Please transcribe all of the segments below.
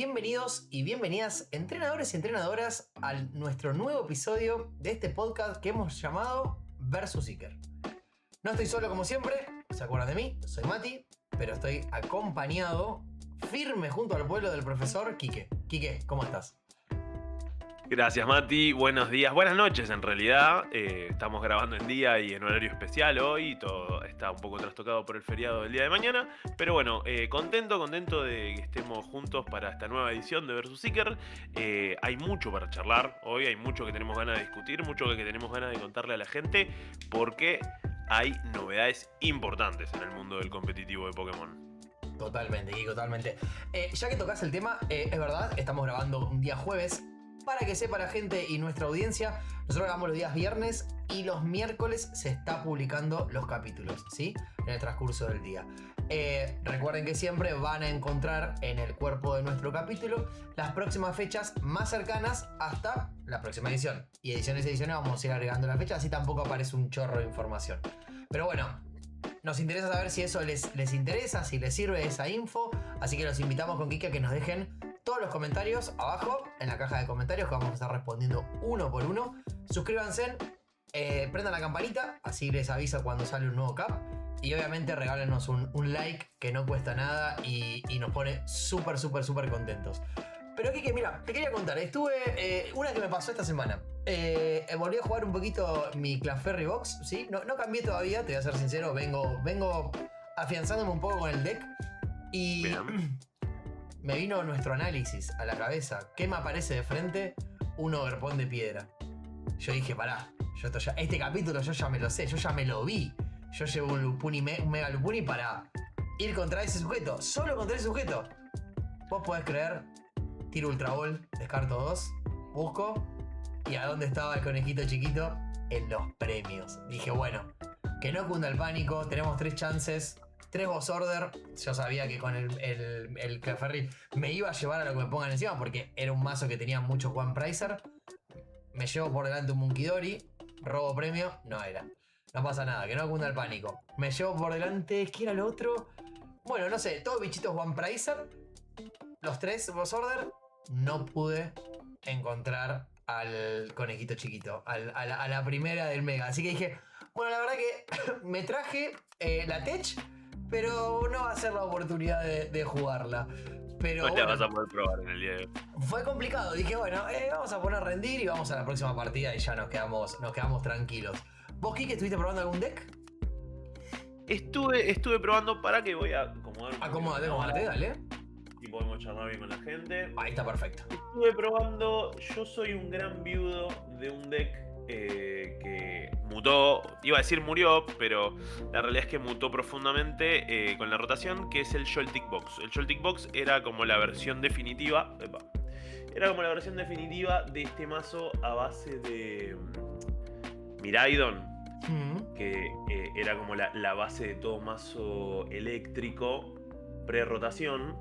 bienvenidos y bienvenidas, entrenadores y entrenadoras, a nuestro nuevo episodio de este podcast que hemos llamado Versus Seeker. No estoy solo como siempre, ¿se acuerdan de mí? Soy Mati, pero estoy acompañado, firme junto al pueblo del profesor Quique. Quique, ¿cómo estás? Gracias, Mati. Buenos días, buenas noches en realidad. Estamos grabando en día y en horario especial hoy. Todo está un poco trastocado por el feriado del día de mañana. Pero bueno, contento de que estemos juntos para esta nueva edición de Versus Seeker. Hay mucho para charlar hoy, hay mucho que tenemos ganas de discutir, mucho que tenemos ganas de contarle a la gente, porque hay novedades importantes en el mundo del competitivo de Pokémon. Totalmente, Quique, totalmente. Ya que tocas el tema, es verdad, estamos grabando un día jueves. Para que sepa la gente y nuestra audiencia, nosotros grabamos los días viernes y los miércoles se está publicando los capítulos, ¿sí? En el transcurso del día. Recuerden que siempre van a encontrar en el cuerpo de nuestro capítulo las próximas fechas más cercanas hasta la próxima edición. Y ediciones vamos a ir agregando la fecha, así tampoco aparece un chorro de información. Pero bueno, nos interesa saber si eso les interesa, si les sirve esa info. Así que los invitamos con Kike a que nos dejen todos los comentarios abajo en la caja de comentarios, que vamos a estar respondiendo uno por uno. Suscríbanse, prendan la campanita, así les avisa cuando sale un nuevo cap. Y obviamente regálenos un like, que no cuesta nada y nos pone súper contentos. Pero Kike, mira, te quería contar, una que me pasó esta semana. Volví a jugar un poquito mi Clefairy Box, ¿sí? No cambié todavía, te voy a ser sincero, vengo afianzándome un poco con el deck. Y Bien. me vino nuestro análisis a la cabeza. ¿Qué me aparece de frente? Un Overpon de piedra. Yo dije, pará, este capítulo yo ya me lo sé, yo ya me lo vi. Yo llevo un Mega Lupuni para ir contra ese sujeto, solo contra ese sujeto. Vos podés creer, tiro Ultra Ball, descarto 2, busco, y ¿a dónde estaba el conejito chiquito? En los premios. Dije, bueno, que no cunda el pánico, tenemos 3 chances. 3 Boss Order, yo sabía que con el Clefairy me iba a llevar a lo que me pongan encima, porque era un mazo que tenía mucho One Pricer. Me llevo por delante un Munkidori, robo premio, no era. No pasa nada, que no cunda el pánico. Me llevo por delante, ¿qué era lo otro? Bueno, no sé, todos bichitos One Pricer. Los 3 Boss Order, no pude encontrar al conejito chiquito, a la primera del Mega. Así que dije, bueno, la verdad que me traje la Tech, pero no va a ser la oportunidad de jugarla. Pero No la vas a poder probar en el día de hoy. fue complicado. Dije, bueno, vamos a poner a rendir y vamos a la próxima partida y ya nos quedamos tranquilos. ¿Vos, Kike, estuviste probando algún deck? Estuve probando, para que voy a acomodar un Acomódate, dale. y podemos charlar bien con la gente. Ahí está perfecto. Estuve probando, yo soy un gran viudo de un deck que mutó, iba a decir murió, pero la realidad es que mutó profundamente con la rotación, que es el Joltik Box. El Joltik Box era como la versión definitiva, de este mazo a base de Miraidon, que era como la base de todo mazo eléctrico pre-rotación,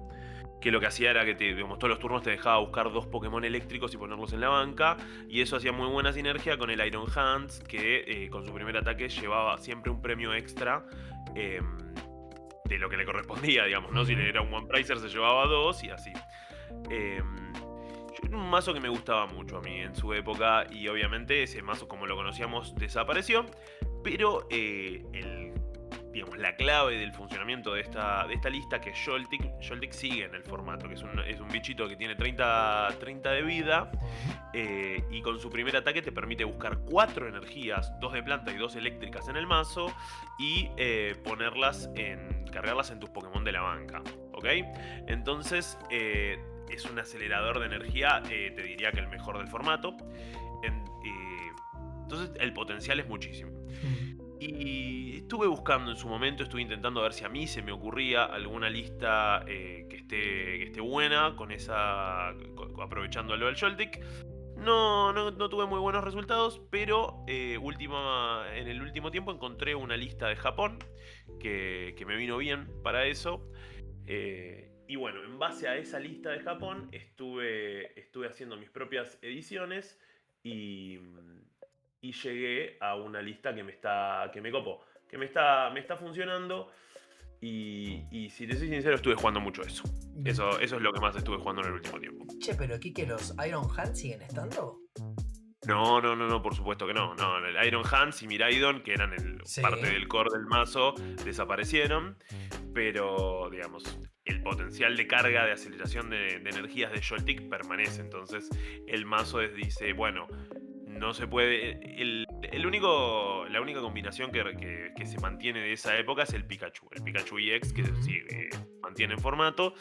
que lo que hacía era que todos los turnos te dejaba buscar 2 Pokémon eléctricos y ponerlos en la banca, y eso hacía muy buena sinergia con el Iron Hands, que con su primer ataque llevaba siempre un premio extra de lo que le correspondía, digamos, ¿no? Si era un One Pricer se llevaba 2 y así. Era un mazo que me gustaba mucho a mí en su época, y obviamente ese mazo, como lo conocíamos, desapareció, pero la clave del funcionamiento de esta lista, que es Joltik sigue en el formato, que es un bichito que tiene 30 de vida, y con su primer ataque te permite buscar 4 energías, 2 de planta y 2 eléctricas en el mazo, y cargarlas en tus Pokémon de la banca, ¿ok? Entonces es un acelerador de energía, te diría que el mejor del formato. Entonces el potencial es muchísimo. Y estuve buscando en su momento, estuve intentando ver si a mí se me ocurría alguna lista que esté buena, aprovechando lo del Joltik. No tuve muy buenos resultados, pero en el último tiempo encontré una lista de Japón que me vino bien para eso. Y bueno, en base a esa lista de Japón estuve haciendo mis propias ediciones y llegué a una lista que me copó, que me está funcionando. Y si te soy sincero, estuve jugando mucho eso. Eso es lo que más estuve jugando en el último tiempo. Che, pero Kike, ¿los Iron Hands siguen estando? No, por supuesto que no. No, el Iron Hands y Miraidon, que eran parte del core del mazo, desaparecieron. Pero, digamos, el potencial de carga, de aceleración de energías de Joltik permanece. Entonces, el mazo dice, bueno, no se puede. La única combinación que se mantiene de esa época es el Pikachu. El Pikachu EX, que sigue, mantiene en formato.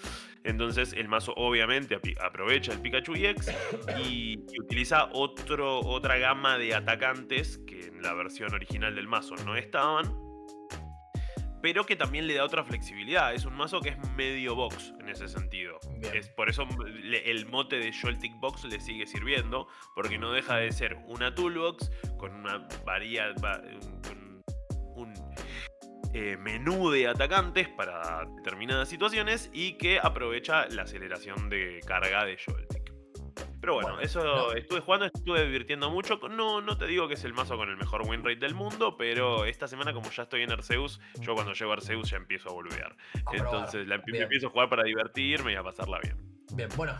Entonces el mazo obviamente aprovecha el Pikachu EX y utiliza otra gama de atacantes que en la versión original del mazo no estaban, pero que también le da otra flexibilidad. Es un mazo que es medio box en ese sentido. Por eso el mote de Joltik Box le sigue sirviendo, porque no deja de ser una toolbox con una un menú de atacantes para determinadas situaciones y que aprovecha la aceleración de carga de Joltik. Pero bueno, estuve jugando, estuve divirtiendo mucho. No te digo que es el mazo con el mejor win rate del mundo, pero esta semana, como ya estoy en Arceus, yo cuando llego a Arceus ya empiezo a boludear. Entonces empiezo a jugar para divertirme y a pasarla bien. Bien, bueno,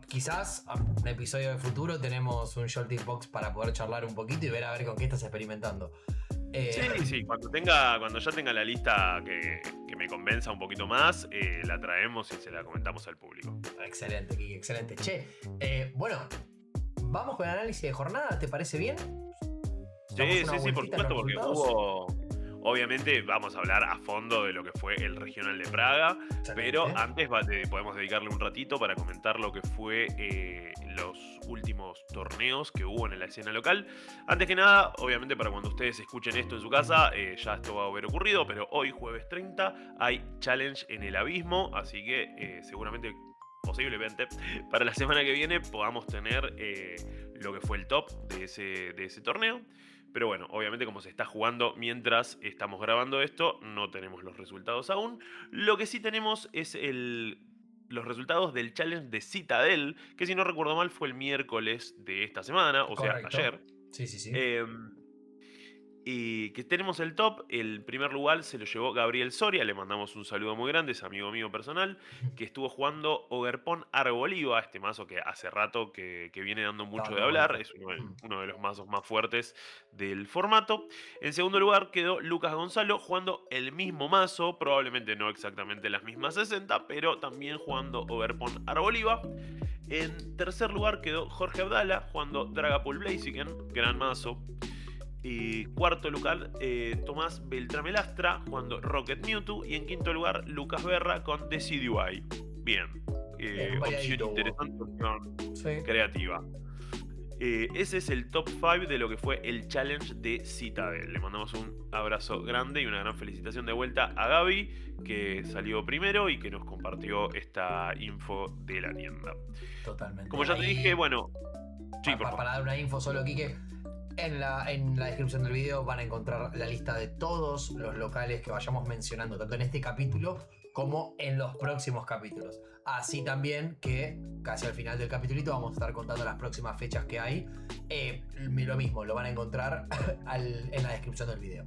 quizás en un episodio de futuro tenemos un Joltik Box para poder charlar un poquito y ver a ver con qué estás experimentando. Sí, cuando ya tenga la lista que me convenza un poquito más, la traemos y se la comentamos al público. Excelente, Kike, excelente. Che, bueno, vamos con el análisis de jornada, ¿te parece bien? Sí, por supuesto, porque obviamente vamos a hablar a fondo de lo que fue el regional de Praga, pero antes podemos dedicarle un ratito para comentar lo que fue los últimos torneos que hubo en la escena local. Antes que nada, obviamente para cuando ustedes escuchen esto en su casa, ya esto va a haber ocurrido, pero hoy jueves 30 hay Challenge en el Abismo, así que seguramente, posiblemente, para la semana que viene podamos tener lo que fue el top de ese torneo. Pero bueno, obviamente como se está jugando mientras estamos grabando esto, no tenemos los resultados aún. Lo que sí tenemos es los resultados del challenge de Citadel, que si no recuerdo mal fue el miércoles de esta semana, o Correcto. sea, ayer. Sí. Y que tenemos el top. El primer lugar se lo llevó Gabriel Soria, le mandamos un saludo muy grande, es amigo mío personal, que estuvo jugando Ogerpon Arboliva, este mazo que hace rato que viene dando mucho de hablar, es uno de los mazos más fuertes del formato. En segundo lugar quedó Lucas Gonzalo jugando el mismo mazo, probablemente no exactamente las mismas 60, pero también jugando Ogerpon Arboliva. En tercer lugar quedó Jorge Abdala jugando Dragapult Blaziken, gran mazo. Cuarto lugar, Tomás Beltramelastra jugando Rocket Mewtwo. Y en quinto lugar, Lucas Berra con Decidueye. Bien, opción interesante, opción creativa. Ese es el top 5 de lo que fue el challenge de Citadel. Le mandamos un abrazo grande y una gran felicitación de vuelta a Gaby, que salió primero y que nos compartió esta info de la tienda. Totalmente. Como ya te dije, bueno... Para dar una info solo, Kike, en la descripción del video van a encontrar la lista de todos los locales que vayamos mencionando, tanto en este capítulo como en los próximos capítulos. Así también que casi al final del capítulito vamos a estar contando las próximas fechas que hay. Lo mismo, lo van a encontrar en la descripción del video.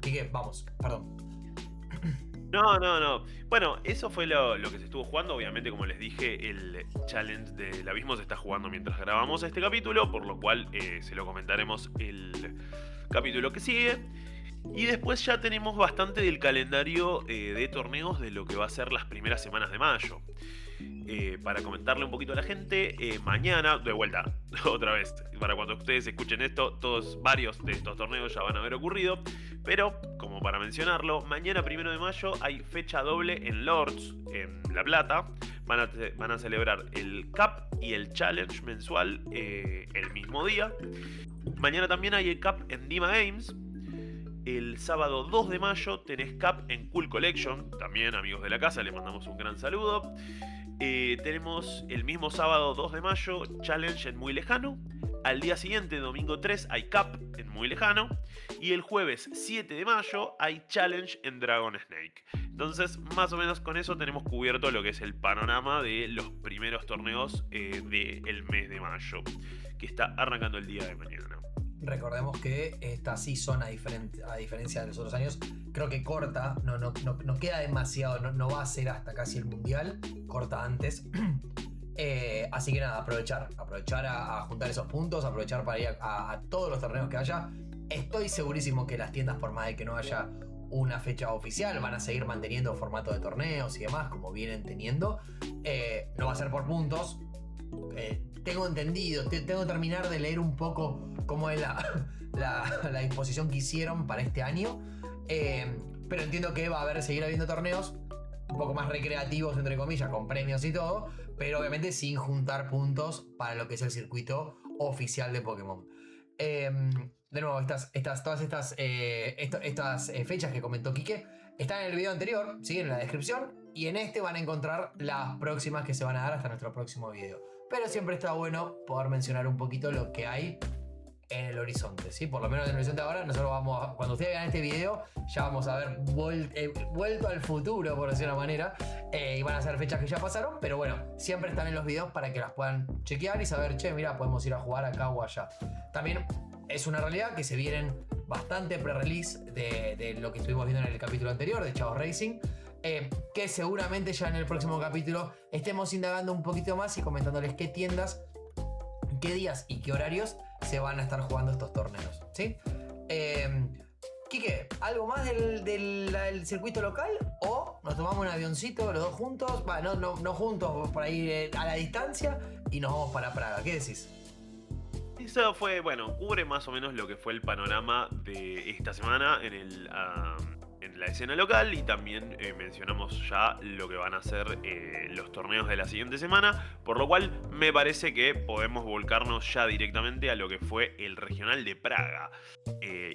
Kike, vamos, perdón. No. Bueno, eso fue lo que se estuvo jugando. Obviamente, como les dije, el challenge del abismo se está jugando mientras grabamos este capítulo, por lo cual se lo comentaremos el capítulo que sigue. Y después ya tenemos bastante del calendario de torneos de lo que va a ser las primeras semanas de mayo. Para comentarle un poquito a la gente, mañana, de vuelta, otra vez, para cuando ustedes escuchen esto, varios de estos torneos ya van a haber ocurrido, pero como para mencionarlo, mañana 1 de mayo hay fecha doble en Lords, en La Plata. Van a celebrar el Cup y el Challenge mensual el mismo día. Mañana también hay el Cup en Dima Games. El sábado 2 de mayo tenés Cup en Cool Collection, también amigos de la casa, les mandamos un gran saludo. Tenemos el mismo sábado 2 de mayo Challenge en Muy Lejano. Al día siguiente, domingo 3, hay Cup en Muy Lejano. Y el jueves 7 de mayo hay Challenge en Dragon Snake. Entonces, más o menos con eso tenemos cubierto lo que es el panorama de los primeros torneos del mes de mayo, que está arrancando el día de mañana. recordemos que esta season, a diferencia de los otros años, creo que corta, no queda demasiado, no va a ser hasta casi el mundial, corta antes. Así que nada, aprovechar a juntar esos puntos, aprovechar para ir a todos los torneos que haya. Estoy segurísimo que las tiendas, por más de que no haya una fecha oficial, van a seguir manteniendo formato de torneos y demás, como vienen teniendo. No va a ser por puntos. Tengo entendido, tengo que terminar de leer un poco cómo es la disposición que hicieron para este año. Pero entiendo que va a seguir habiendo torneos un poco más recreativos, entre comillas, con premios y todo, pero obviamente sin juntar puntos para lo que es el circuito oficial de Pokémon. De nuevo, todas estas fechas que comentó Quique están en el video anterior, siguen en la descripción, y en este van a encontrar las próximas que se van a dar hasta nuestro próximo video. Pero siempre está bueno poder mencionar un poquito lo que hay en el horizonte, ¿sí? Por lo menos en el horizonte ahora, nosotros cuando ustedes vean este video, ya vamos a haber vuelto al futuro, por decir una manera, y van a ser fechas que ya pasaron, pero bueno, siempre están en los videos para que las puedan chequear y saber, che, mira, podemos ir a jugar acá o allá. También es una realidad que se vienen bastante pre-release de lo que estuvimos viendo en el capítulo anterior de Chaos Racing, que seguramente ya en el próximo capítulo estemos indagando un poquito más y comentándoles qué tiendas, qué días y qué horarios se van a estar jugando estos torneos, ¿sí? Quique, ¿algo más del circuito local? ¿O nos tomamos un avioncito los dos juntos? No juntos, por ahí a la distancia, y nos vamos para Praga? ¿Qué decís? Eso fue, bueno, cubre más o menos lo que fue el panorama de esta semana en la escena local, y también mencionamos ya lo que van a ser los torneos de la siguiente semana, por lo cual me parece que podemos volcarnos ya directamente a lo que fue el regional de Praga.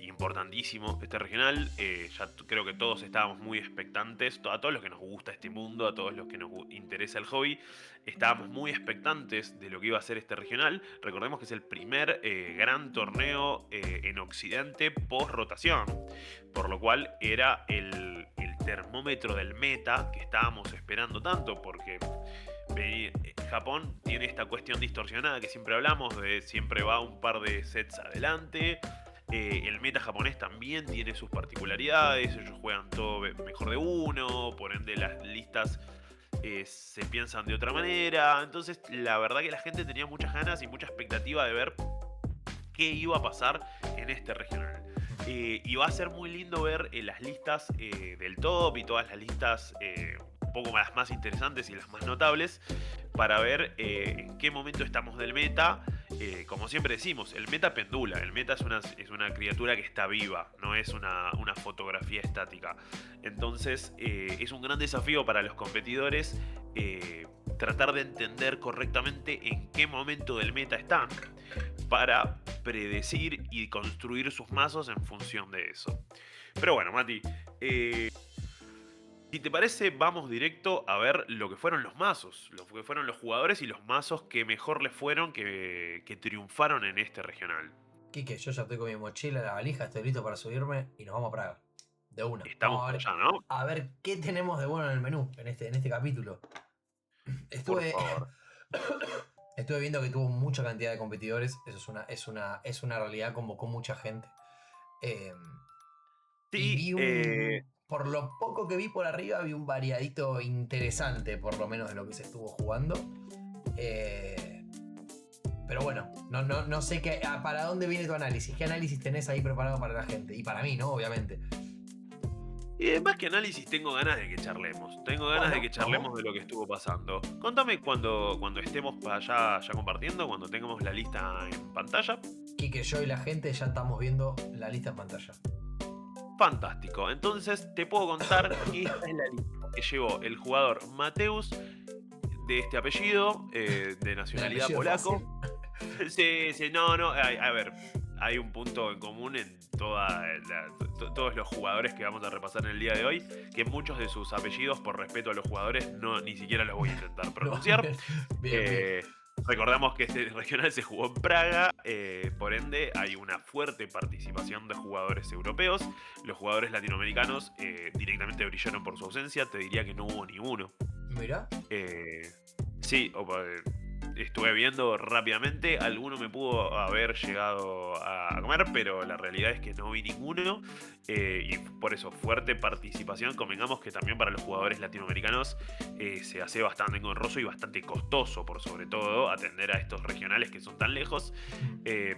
Importantísimo este regional, ya creo que todos estábamos muy expectantes, a todos los que nos gusta este mundo, a todos los que nos interesa el hobby, estábamos muy expectantes de lo que iba a ser este regional. Recordemos que es el primer gran torneo en Occidente post rotación, por lo cual era el termómetro del meta que estábamos esperando tanto, porque Japón tiene esta cuestión distorsionada que siempre hablamos, de siempre va un par de sets adelante. El meta japonés también tiene sus particularidades, ellos juegan todo mejor de uno, por ende las listas se piensan de otra manera. Entonces la verdad que la gente tenía muchas ganas y mucha expectativa de ver qué iba a pasar en este regional. Y va a ser muy lindo ver las listas del top y todas las listas un poco las más interesantes y las más notables, para ver en qué momento estamos del meta. Como siempre decimos, el meta pendula, el meta es una criatura que está viva, no es una fotografía estática. Entonces es un gran desafío para los competidores tratar de entender correctamente en qué momento del meta están, para predecir y construir sus mazos en función de eso. Pero bueno, Mati, si te parece, vamos directo a ver lo que fueron los mazos, lo que fueron los jugadores y los mazos que mejor les fueron, que triunfaron en este regional. Quique, yo ya estoy con mi mochila, la valija, estoy listo para subirme y nos vamos a Praga. De una. Estamos allá, ¿no? A ver qué tenemos de bueno en el menú en este capítulo. Por favor. Estuve viendo que tuvo mucha cantidad de competidores. Eso es una realidad, convocó mucha gente. Sí, por lo poco que vi por arriba, vi un variadito interesante, por lo menos de lo que se estuvo jugando. Pero bueno, no sé para dónde viene tu análisis. ¿Qué análisis tenés ahí preparado para la gente? Y para mí, ¿no? Obviamente. Más que análisis, tengo ganas de que charlemos. Tengo ganas de que charlemos de lo que estuvo pasando. Contame cuando estemos allá ya compartiendo, cuando tengamos la lista en pantalla. Quique, yo y la gente ya estamos viendo la lista en pantalla. Fantástico. Entonces te puedo contar que esta es la lista que llevó el jugador Mateus, de este apellido, de nacionalidad polaco. Sí, no, a ver, hay un punto en común en todos los jugadores que vamos a repasar en el día de hoy, que muchos de sus apellidos, por respeto a los jugadores, ni siquiera los voy a intentar pronunciar. Bien. Recordamos que este regional se jugó en Praga, por ende hay una fuerte participación de jugadores europeos. Los jugadores latinoamericanos directamente brillaron por su ausencia, te diría que no hubo ni uno. Mira. Sí, estuve viendo rápidamente, alguno me pudo haber llegado a comer, pero la realidad es que no vi ninguno. Y por eso, fuerte participación. Convengamos que también para los jugadores latinoamericanos se hace bastante engorroso y bastante costoso, por sobre todo, atender a estos regionales que son tan lejos.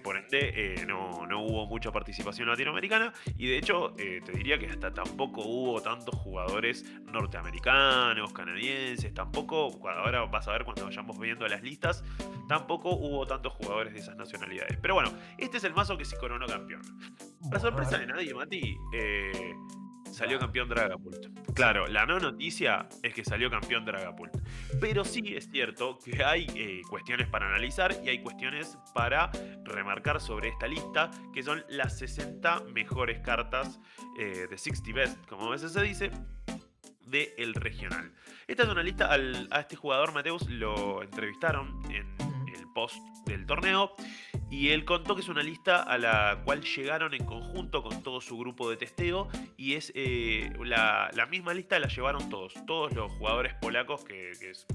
Por ende, no hubo mucha participación latinoamericana. Y de hecho, te diría que hasta tampoco hubo tantos jugadores norteamericanos, canadienses. Tampoco, ahora vas a ver cuando vayamos viendo las listas, tampoco hubo tantos jugadores de esas nacionalidades. Pero bueno, este es el mazo que se coronó campeón. Para Bueno, a sorpresa ver. de nadie, Mati, salió Bueno, campeón Dragapult. sí. Claro, la no noticia es que salió campeón Dragapult. Pero sí es cierto que hay cuestiones para analizar y hay cuestiones para remarcar sobre esta lista, que son las 60 mejores cartas de 60 Best, como a veces se dice, del regional. Esta es una lista, a este jugador Mateus lo entrevistaron en el post del torneo y él contó que es una lista a la cual llegaron en conjunto con todo su grupo de testeo y es la misma lista la llevaron todos los jugadores polacos que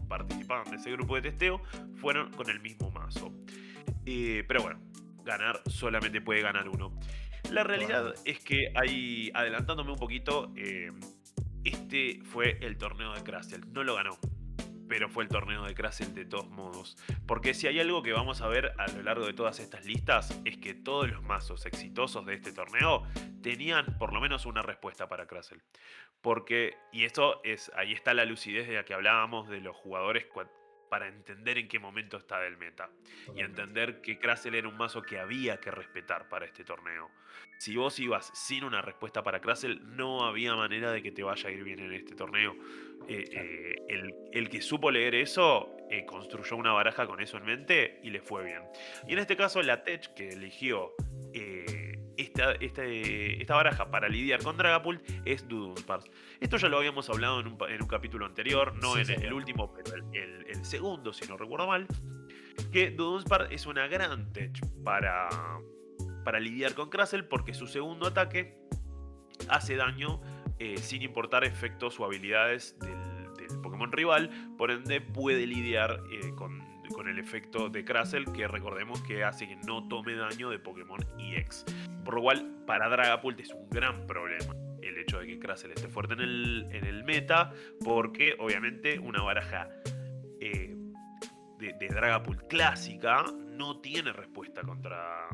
participaban de ese grupo de testeo fueron con el mismo mazo. Pero bueno, ganar solamente puede ganar uno. La realidad es que hay, adelantándome un poquito, este fue el torneo de Krasel. No lo ganó, pero fue el torneo de Krasel de todos modos. Porque si hay algo que vamos a ver a lo largo de todas estas listas, es que todos los mazos exitosos de este torneo tenían por lo menos una respuesta para Krasel. Porque, y esto es, ahí está la lucidez de la que hablábamos de los jugadores para entender en qué momento está del meta. Y Totalmente. entender que Krasel era un mazo que había que respetar para este torneo. Si vos ibas sin una respuesta para Krasel, no había manera de que te vaya a ir bien en este torneo. Claro. El que supo leer eso, construyó una baraja con eso en mente y le fue bien. Y en este caso, la Tech que eligió esta baraja para lidiar con Dragapult es Dudunsparce. Esto ya lo habíamos hablado en un capítulo anterior, no Sí, en el señor. último, pero el segundo, si no recuerdo mal. Que Dudunsparce es una gran Tech para lidiar con Krasel porque su segundo ataque hace daño sin importar efectos o habilidades del Pokémon rival, por ende puede lidiar con el efecto de Krasel, que recordemos que hace que no tome daño de Pokémon EX. Por lo cual, para Dragapult es un gran problema el hecho de que Krasel esté fuerte en el meta, porque obviamente una baraja de Dragapult clásica no tiene respuesta contra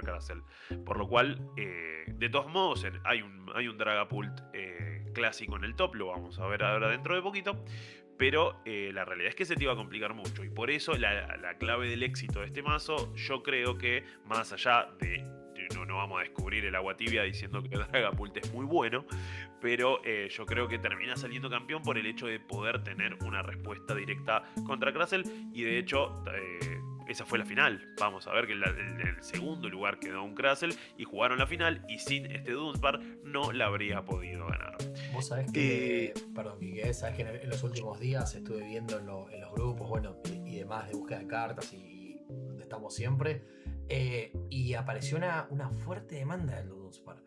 Krasel. Por lo cual, de todos modos, hay un Dragapult clásico en el top, lo vamos a ver ahora dentro de poquito. Pero la realidad es que se te iba a complicar mucho. Y por eso la clave del éxito de este mazo, yo creo que más allá de... No vamos a descubrir el agua tibia diciendo que Dragapult es muy bueno, pero yo creo que termina saliendo campeón por el hecho de poder tener una respuesta directa contra Krasel. Y de hecho, esa fue la final. Vamos a ver que el segundo lugar quedó un Krasel y jugaron la final. Y sin este Dunsparce no la habría podido ganar. Vos sabés que, perdón, Quique, sabés que en los últimos días estuve viendo en los grupos, bueno, y demás de búsqueda de cartas y donde estamos siempre, y apareció una fuerte demanda del Dudunsparce.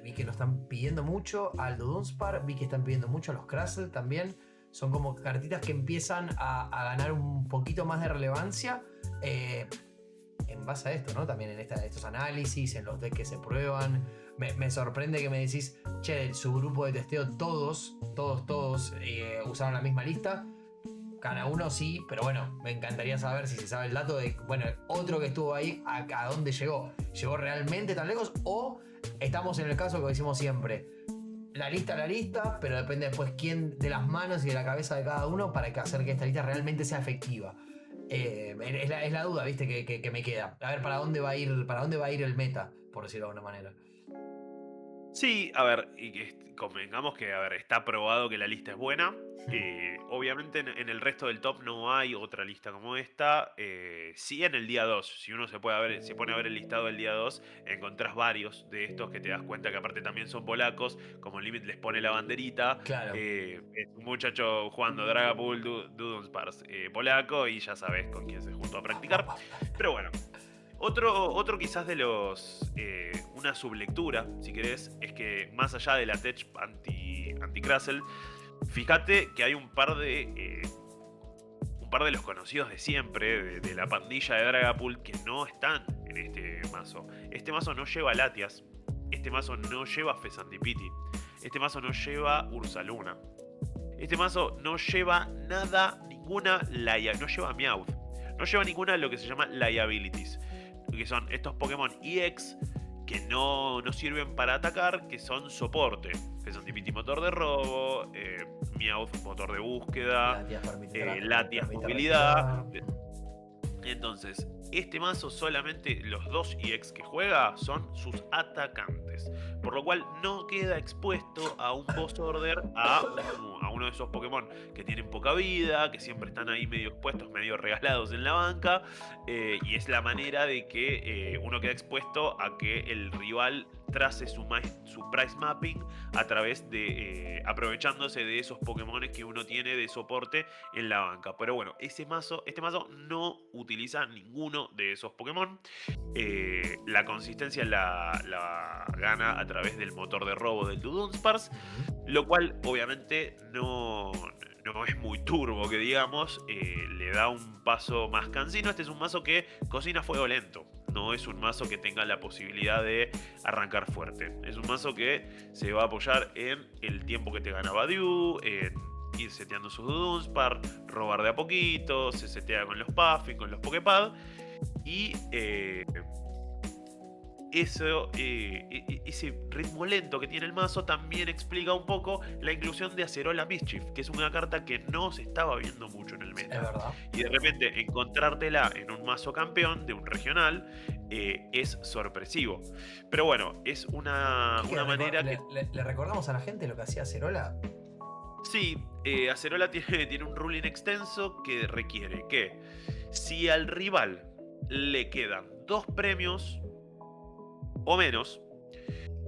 Vi que lo están pidiendo mucho al Dudunsparce, vi que están pidiendo mucho a los Krasel también. Son como cartitas que empiezan a ganar un poquito más de relevancia en base a esto, ¿no? También en estos análisis, en los decks que se prueban. Me sorprende que me decís, che, su grupo de testeo todos usaron la misma lista. Cada uno sí, pero bueno, me encantaría saber si se sabe el dato de, bueno, otro que estuvo ahí, a dónde llegó. ¿Llegó realmente tan lejos? O estamos en el caso que decimos siempre, la lista, pero depende después quién de las manos y de la cabeza de cada uno para hacer que esta lista realmente sea efectiva. Es la duda, viste, que me queda. A ver para dónde va a ir el meta, por decirlo de alguna manera. Sí, a ver, y que convengamos que, a ver, está probado que la lista es buena. Obviamente en el resto del top no hay otra lista como esta. Sí en el día 2, si uno se pone a ver el listado del día 2, encontrás varios de estos que te das cuenta que aparte también son polacos. Como Limit les pone la banderita. Claro. Es un muchacho jugando Dragapult, Dudunsparce, polaco, y ya sabes con quién se juntó a practicar. Pero bueno. Otro quizás de los... una sublectura, si querés, es que más allá de la tech anti-Krasel, fíjate que hay un par de un par de los conocidos de siempre, de la pandilla de Dragapult, que no están en este mazo. Este mazo no lleva Latias, este mazo no lleva Fezandipiti, este mazo no lleva Ursaluna, este mazo no lleva nada, no lleva Meowth, no lleva ninguna de lo que se llama liabilities, que son estos Pokémon EX que no sirven para atacar, que son soporte. Fezandipiti motor de robo, Meowth motor de búsqueda, Latias movilidad. Entonces, este mazo solamente los 2 EX que juega son sus atacantes. Por lo cual no queda expuesto a un boss order a uno de esos Pokémon que tienen poca vida, que siempre están ahí medio expuestos, medio regalados en la banca. Y es la manera de que uno queda expuesto a que el rival trace su price mapping a través de aprovechándose de esos Pokémon que uno tiene de soporte en la banca. Pero bueno, este mazo no utiliza ninguno de esos Pokémon. La consistencia la gana a través del motor de robo del Dudunsparce, lo cual obviamente no es muy turbo, que digamos, le da un paso más cansino. Este es un mazo que cocina fuego lento. No es un mazo que tenga la posibilidad de arrancar fuerte. Es un mazo que se va a apoyar en el tiempo que te gana Badiou, en ir seteando sus Dudunsparce, robar de a poquito, se setea con los Puffin, con los Poképad. Y ese ritmo lento que tiene el mazo también explica un poco la inclusión de Acerola Mischief, que es una carta que no se estaba viendo mucho en el meta. Es verdad. Y de repente encontrártela en un mazo campeón de un regional es sorpresivo. Pero bueno, es una manera que... ¿Le recordamos a la gente lo que hacía Acerola? Sí, Acerola tiene un ruling extenso que requiere que si al rival le quedan 2 premios o menos,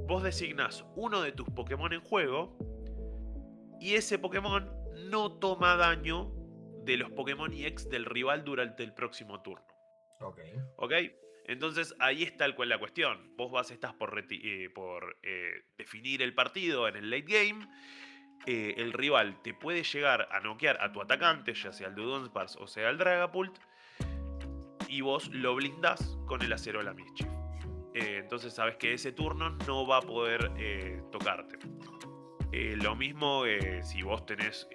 vos designás uno de tus Pokémon en juego y ese Pokémon no toma daño de los Pokémon EX del rival durante el próximo turno. ¿Ok? Entonces ahí está la cuestión. Vos estás por definir el partido en el late game. El rival te puede llegar a noquear a tu atacante, ya sea el Dudunsparce o sea el Dragapult, y vos lo blindás con el Acerola Mischief. Entonces sabes que ese turno no va a poder tocarte. Lo mismo si vos tenés...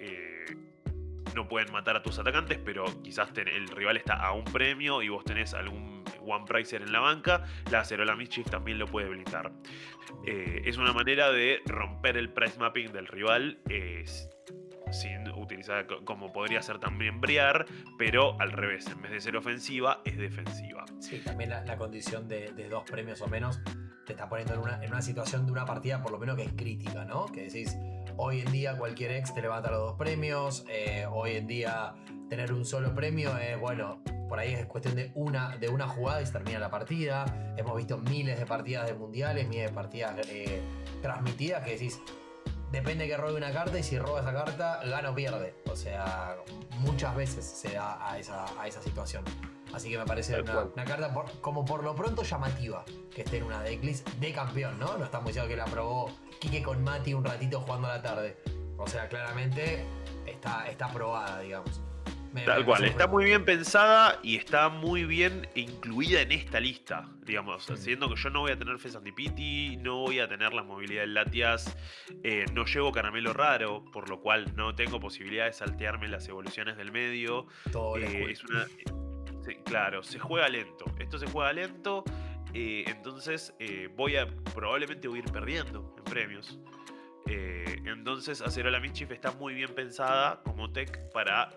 no pueden matar a tus atacantes, pero quizás el rival está a un premio y vos tenés algún One Pricer en la banca, la Acerola Mischief también lo puede blindar. Es una manera de romper el price mapping del rival sin utilizar, como podría ser también Briar, pero al revés, en vez de ser ofensiva, es defensiva. Sí, también la condición de 2 premios o menos te está poniendo en una situación de una partida por lo menos que es crítica, ¿no? Que decís, hoy en día cualquier ex te levanta los 2 premios, hoy en día tener un solo premio es, bueno, por ahí es cuestión de una jugada y se termina la partida. Hemos visto miles de partidas de mundiales, miles de partidas transmitidas que decís, depende que robe una carta y si roba esa carta, gana o pierde. O sea, muchas veces se da a esa situación. Así que me parece una carta como por lo pronto llamativa que esté en una decklist de campeón, ¿no? No estamos diciendo que la probó Quique con Mati un ratito jugando a la tarde. O sea, claramente está probada, digamos. Tal cual, está muy bien pensada y está muy bien incluida en esta lista, digamos, siendo que yo no voy a tener Fezandipiti, no voy a tener la movilidad del Latias, no llevo caramelo raro, por lo cual no tengo posibilidad de saltearme las evoluciones del medio. Todo sí, claro, se juega lento, esto se juega lento, entonces probablemente voy a ir perdiendo en premios. Entonces Acerola Mischief está muy bien pensada como tech para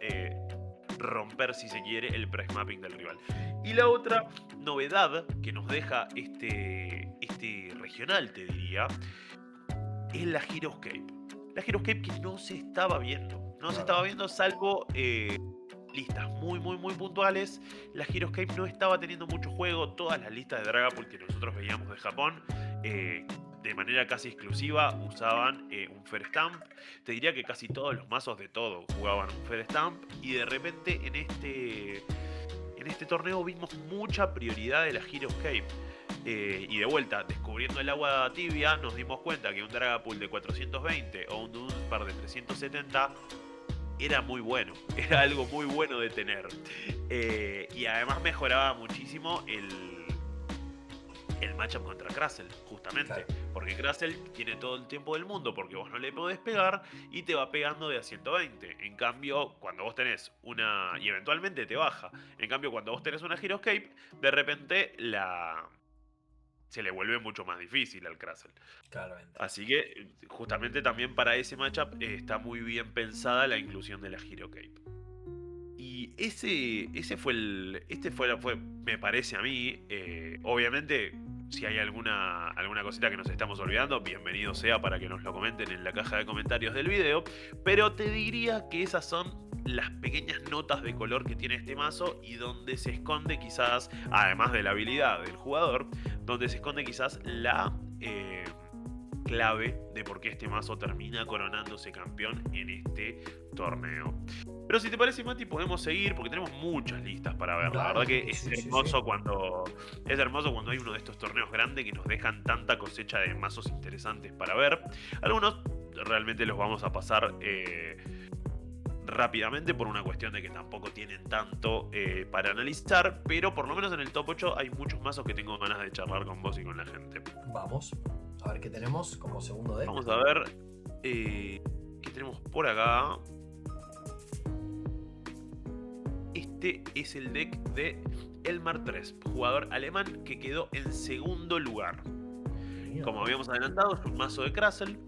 romper, si se quiere, el price mapping del rival. Y la otra novedad que nos deja este regional, te diría, es la Heroescape. La Heroescape que no se estaba viendo. No se estaba viendo salvo listas muy puntuales. La Heroescape no estaba teniendo mucho juego. Todas las listas de Dragapult que nosotros veíamos de Japón de manera casi exclusiva usaban un Fair Stamp. Te diría que casi todos los mazos de todo jugaban un Fair Stamp. Y de repente en este torneo vimos mucha prioridad de la Heroescape. Y de vuelta, descubriendo el agua tibia, nos dimos cuenta que un Dragapult de 420 o un Dudunsparce de 370 era muy bueno. Era algo muy bueno de tener. Y además mejoraba muchísimo el matchup contra Krasel, justamente. Claro. Porque Krasel tiene todo el tiempo del mundo porque vos no le podés pegar y te va pegando de a 120. En cambio, cuando vos tenés una... y eventualmente te baja. En cambio, cuando vos tenés una Heroescape, de repente se le vuelve mucho más difícil al Krasel. Claramente. Así que, justamente también para ese matchup está muy bien pensada la inclusión de la Heroescape. Y ese fue me parece a mí, obviamente, si hay alguna cosita que nos estamos olvidando, bienvenido sea para que nos lo comenten en la caja de comentarios del video. Pero te diría que esas son las pequeñas notas de color que tiene este mazo y donde se esconde quizás, además de la habilidad del jugador, donde se esconde quizás la clave de por qué este mazo termina coronándose campeón en este torneo. Pero si te parece, Mati, podemos seguir porque tenemos muchas listas para ver. La verdad que es hermoso cuando hay uno de estos torneos grandes que nos dejan tanta cosecha de mazos interesantes para ver. Algunos realmente los vamos a pasar rápidamente por una cuestión de que tampoco tienen tanto para analizar, pero por lo menos en el top 8 hay muchos mazos que tengo ganas de charlar con vos y con la gente. Vamos a ver qué tenemos como segundo deck. Vamos a ver qué tenemos por acá. Este es el deck de Elmar 3, jugador alemán que quedó en segundo lugar. Como habíamos adelantado, es un mazo de Krasel.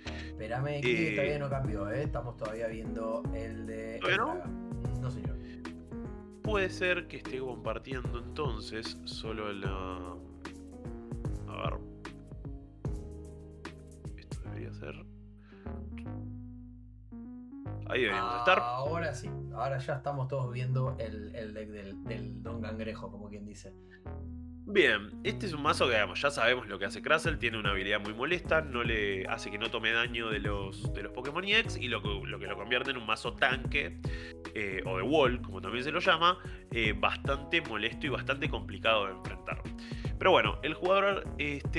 Espérame que todavía no cambió, Estamos todavía viendo el de... ¿Todavía no? No, señor. Puede ser que esté compartiendo entonces solo la... A ver. Esto debería ser... Ahí deberíamos estar. Ahora sí, ahora ya estamos todos viendo el deck del Don Cangrejo, como quien dice. Bien, este es un mazo que digamos, ya sabemos lo que hace Krasel, tiene una habilidad muy molesta, no le hace que no tome daño de los Pokémon EX y lo que lo convierte en un mazo tanque, o de wall, como también se lo llama, bastante molesto y bastante complicado de enfrentar. Pero bueno, el jugador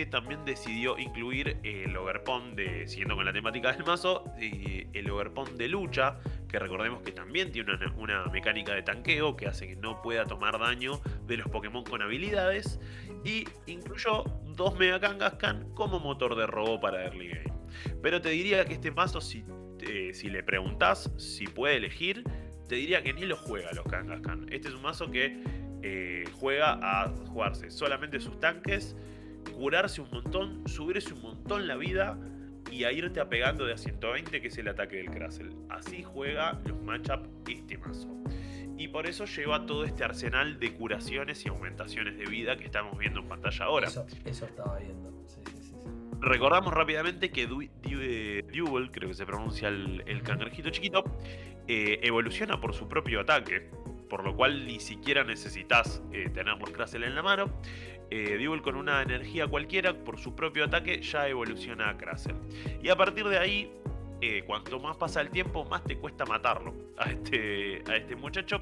también decidió incluir el Ogerpon, siguiendo con la temática del mazo, el Ogerpon de lucha, que recordemos que también tiene una mecánica de tanqueo que hace que no pueda tomar daño de los Pokémon con habilidades, y incluyó 2 Mega Kangaskhan como motor de robo para early game. Pero te diría que este mazo, si le preguntás si puede elegir, te diría que ni lo juega los Kangaskhan. Este es un mazo que juega a jugarse solamente sus tanques, curarse un montón, subirse un montón la vida y a irte apegando de a 120, que es el ataque del Krasel. Así juega los matchups este mazo. Y por eso lleva todo este arsenal de curaciones y aumentaciones de vida que estamos viendo en pantalla ahora. Eso estaba viendo. Sí. Recordamos rápidamente que Duel, creo que se pronuncia el cangrejito chiquito, evoluciona por su propio ataque, por lo cual ni siquiera necesitas tener los Krasel en la mano. Duel con una energía cualquiera, por su propio ataque, ya evoluciona a Krasel. Y a partir de ahí, cuanto más pasa el tiempo, más te cuesta matarlo a este muchacho.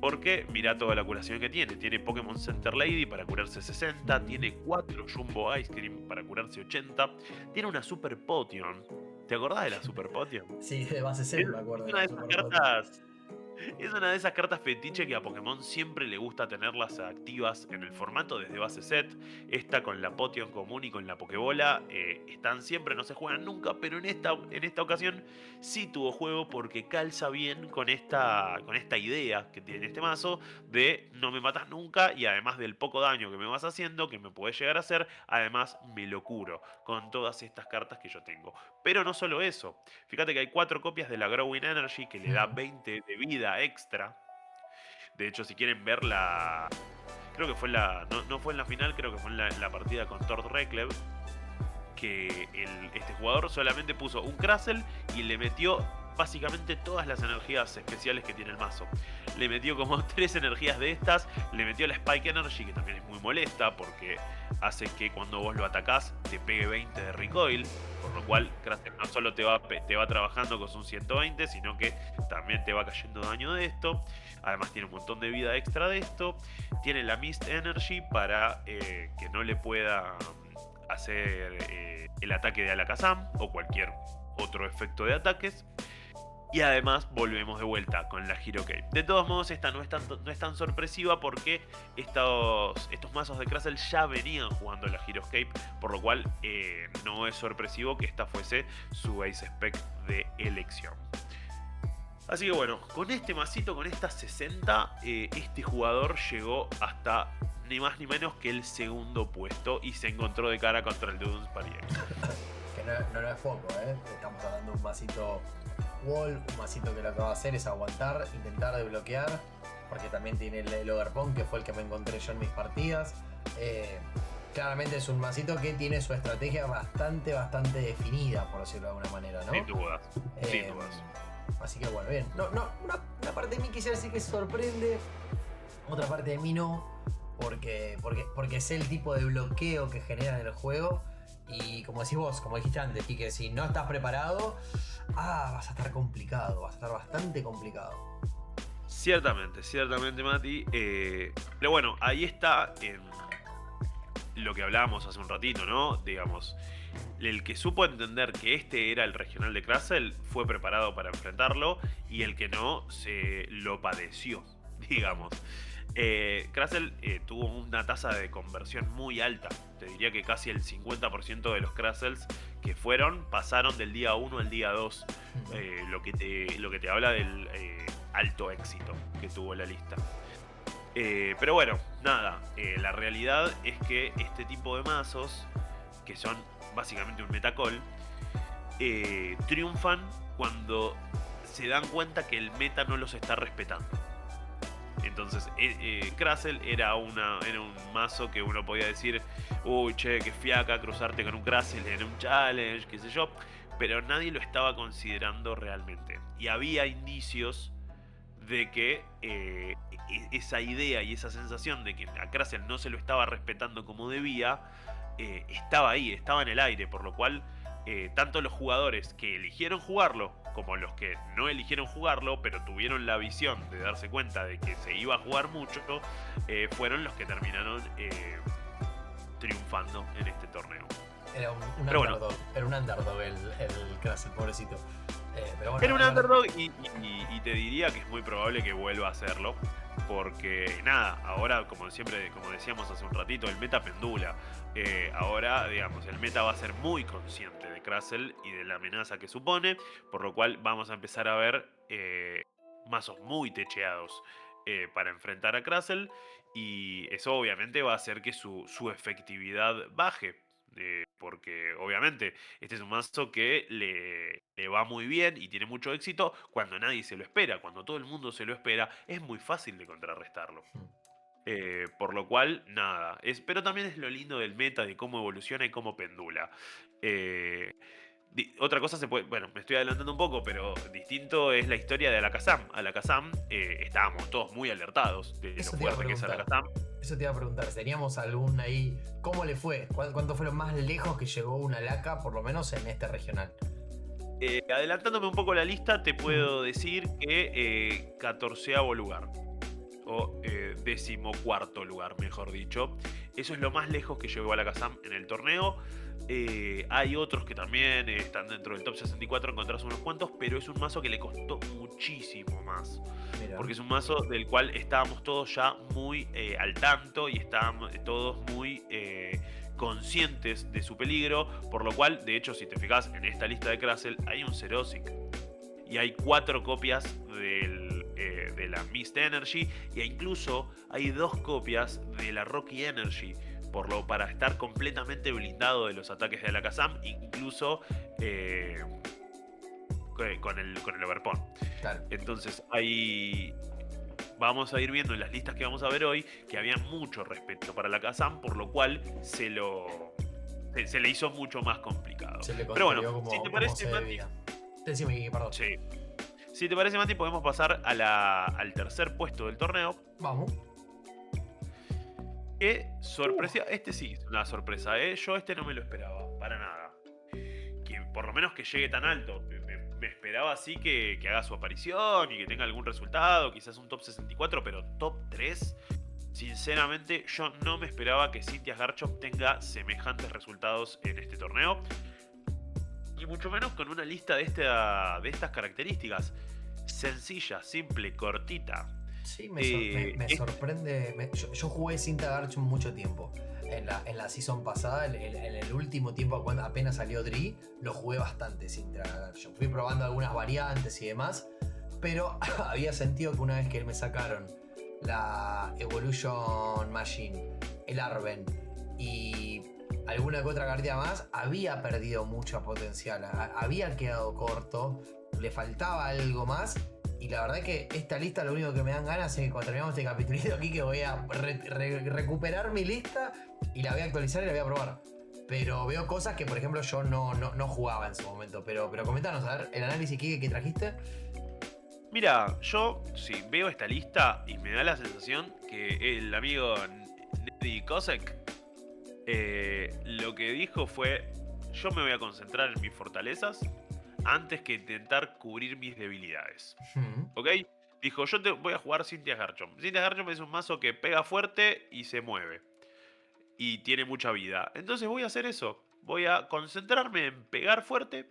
Porque mira toda la curación que tiene. Tiene Pokémon Center Lady para curarse 60. Tiene 4 Jumbo Ice Cream para curarse 80. Tiene una Super Potion. ¿Te acordás de la Super Potion? Sí, de base 0 me acuerdo. Es una de esas cartas fetiche que a Pokémon siempre le gusta tenerlas activas en el formato desde base set. Esta con la Potion común y con la Pokébola están siempre, no se juegan nunca, pero en esta ocasión sí tuvo juego porque calza bien con esta idea que tiene este mazo de no me matas nunca y además del poco daño que me vas haciendo, que me podés llegar a hacer, además me lo curo con todas estas cartas que yo tengo. Pero no solo eso, fíjate que hay 4 copias de la Growing Energy que le da 20 de vida extra. De hecho, si quieren ver creo que fue no fue en la final, creo que fue en la partida con Tord Reklev, que este jugador solamente puso un Krasel y le metió básicamente todas las energías especiales que tiene el mazo. Le metió como 3 energías de estas, le metió la Spike Energy, que también es muy molesta porque hace que cuando vos lo atacás te pegue 20 de recoil, por lo cual Krasel no solo te va trabajando con un 120, sino que también te va cayendo daño de esto. Además tiene un montón de vida extra de esto. Tiene la Mist Energy para que no le pueda hacer el ataque de Alakazam o cualquier otro efecto de ataques. Y además volvemos de vuelta con la Hero Cape. De todos modos, esta no es tan sorpresiva porque estos mazos de Crustle ya venían jugando la Hero Cape, por lo cual no es sorpresivo que esta fuese su Ace Spec de elección. Así que bueno, con este masito, con estas 60, este jugador llegó hasta ni más ni menos que el segundo puesto y se encontró de cara contra el Dunsparce. Que no es poco, ¿eh? Estamos hablando de un masito wall, un masito que lo que va a hacer es aguantar, intentar desbloquear, porque también tiene el Ogerpon, que fue el que me encontré yo en mis partidas. Claramente es un masito que tiene su estrategia bastante definida, por decirlo de alguna manera, ¿no? Sin dudas, sin dudas. Así que bueno, bien. Una parte de mí quisiera decir que sorprende, otra parte de mí no, porque sé el tipo de bloqueo que genera en el juego. Y como decís vos, como dijiste antes, Kike, si no estás preparado, vas a estar complicado, vas a estar bastante complicado. Ciertamente, Mati. Pero bueno, ahí está lo que hablábamos hace un ratito, ¿no? Digamos, el que supo entender que este era el regional de Crustle fue preparado para enfrentarlo, y el que no, se lo padeció, digamos. Crustle tuvo una tasa de conversión muy alta. Te diría que casi el 50% de los Crustles que pasaron del día 1 al día 2. Lo que te habla del alto éxito que tuvo la lista. Pero bueno, nada. La realidad es que este tipo de mazos, que son básicamente un metacall, triunfan cuando se dan cuenta que el meta no los está respetando. Entonces, Crustle era un mazo que uno podía decir, uy, che, qué fiaca cruzarte con un Crustle en un challenge, qué sé yo, pero nadie lo estaba considerando realmente. Y había indicios de que esa idea y esa sensación de que a Crustle no se lo estaba respetando como debía, estaba ahí, estaba en el aire, por lo cual tanto los jugadores que eligieron jugarlo como los que no eligieron jugarlo, pero tuvieron la visión de darse cuenta de que se iba a jugar mucho, fueron los que terminaron triunfando en este torneo. Era un underdog, bueno, era un underdog el Crustle, pobrecito. Pero bueno, era un underdog y te diría que es muy probable que vuelva a hacerlo. Porque nada, ahora como decíamos hace un ratito, el meta pendula. Ahora, digamos, el meta va a ser muy consciente de Crustle y de la amenaza que supone, por lo cual vamos a empezar a ver mazos muy techeados para enfrentar a Crustle, y eso obviamente va a hacer que su efectividad baje. Porque obviamente este es un mazo que le va muy bien y tiene mucho éxito cuando nadie se lo espera. Cuando todo el mundo se lo espera, es muy fácil de contrarrestarlo. Por lo cual, nada. Pero también es lo lindo del meta, de cómo evoluciona y cómo pendula. Otra cosa bueno, me estoy adelantando un poco, pero distinto es la historia de Alakazam. Alakazam, estábamos todos muy alertados de lo fuerte que es Alakazam. Eso te iba a preguntar, ¿teníamos algún ahí? ¿Cómo le fue? ¿Cuánto fue lo más lejos que llegó una Alaka, por lo menos en este regional? Adelantándome un poco la lista, te puedo decir que 14º lugar. O 14º lugar, mejor dicho. Eso es lo más lejos que llegó Alakazam en el torneo. Hay otros que también están dentro del top 64, encontrás unos cuantos, pero es un mazo que le costó muchísimo más. Mira. Porque es un mazo del cual estábamos todos ya muy al tanto y estábamos todos muy conscientes de su peligro, por lo cual, de hecho, si te fijas en esta lista de Crustle, hay un Xerosic y hay 4 copias de la Mist Energy, e incluso hay 2 copias de la Rocky Energy, para estar completamente blindado de los ataques de Alakazam, incluso con el Ogerpon. Claro. Entonces vamos a ir viendo en las listas que vamos a ver hoy que había mucho respeto para Alakazam, por lo cual se le hizo mucho más complicado. Pero bueno, si te parece, Mati, decime, perdón. Sí. Si te parece, Mati, podemos pasar al tercer puesto del torneo. Vamos. Qué sorpresa. Este sí es una sorpresa, ¿eh? Yo no me lo esperaba, para nada. Que por lo menos que llegue tan alto. Me esperaba así que haga su aparición y que tenga algún resultado, quizás un top 64, pero top 3. Sinceramente, yo no me esperaba que Cynthia's Garchomp tenga semejantes resultados en este torneo. Y mucho menos con una lista de estas características. Sencilla, simple, cortita. Sí, me sorprende. Yo jugué Cinta Garchomp mucho tiempo. En la season pasada, en el último tiempo, cuando apenas salió Dri, lo jugué bastante Cinta Garchomp. Fui probando algunas variantes y demás, pero había sentido que una vez que me sacaron la Evolution Machine, el Arven y alguna que otra cartilla más, había perdido mucho potencial. Había quedado corto, le faltaba algo más. Y la verdad que esta lista lo único que me dan ganas es que cuando terminamos este capitulito aquí, que voy a recuperar mi lista y la voy a actualizar y la voy a probar. Pero veo cosas que, por ejemplo, yo no jugaba en su momento. Pero comentanos, a ver, el análisis que trajiste. Mira, yo sí veo esta lista y me da la sensación que el amigo Neddy Kosek lo que dijo fue: yo me voy a concentrar en mis fortalezas antes que intentar cubrir mis debilidades. ¿Ok? Dijo, yo voy a jugar Cynthia Garchomp. Cynthia Garchomp es un mazo que pega fuerte y se mueve. Y tiene mucha vida. Entonces voy a hacer eso. Voy a concentrarme en pegar fuerte,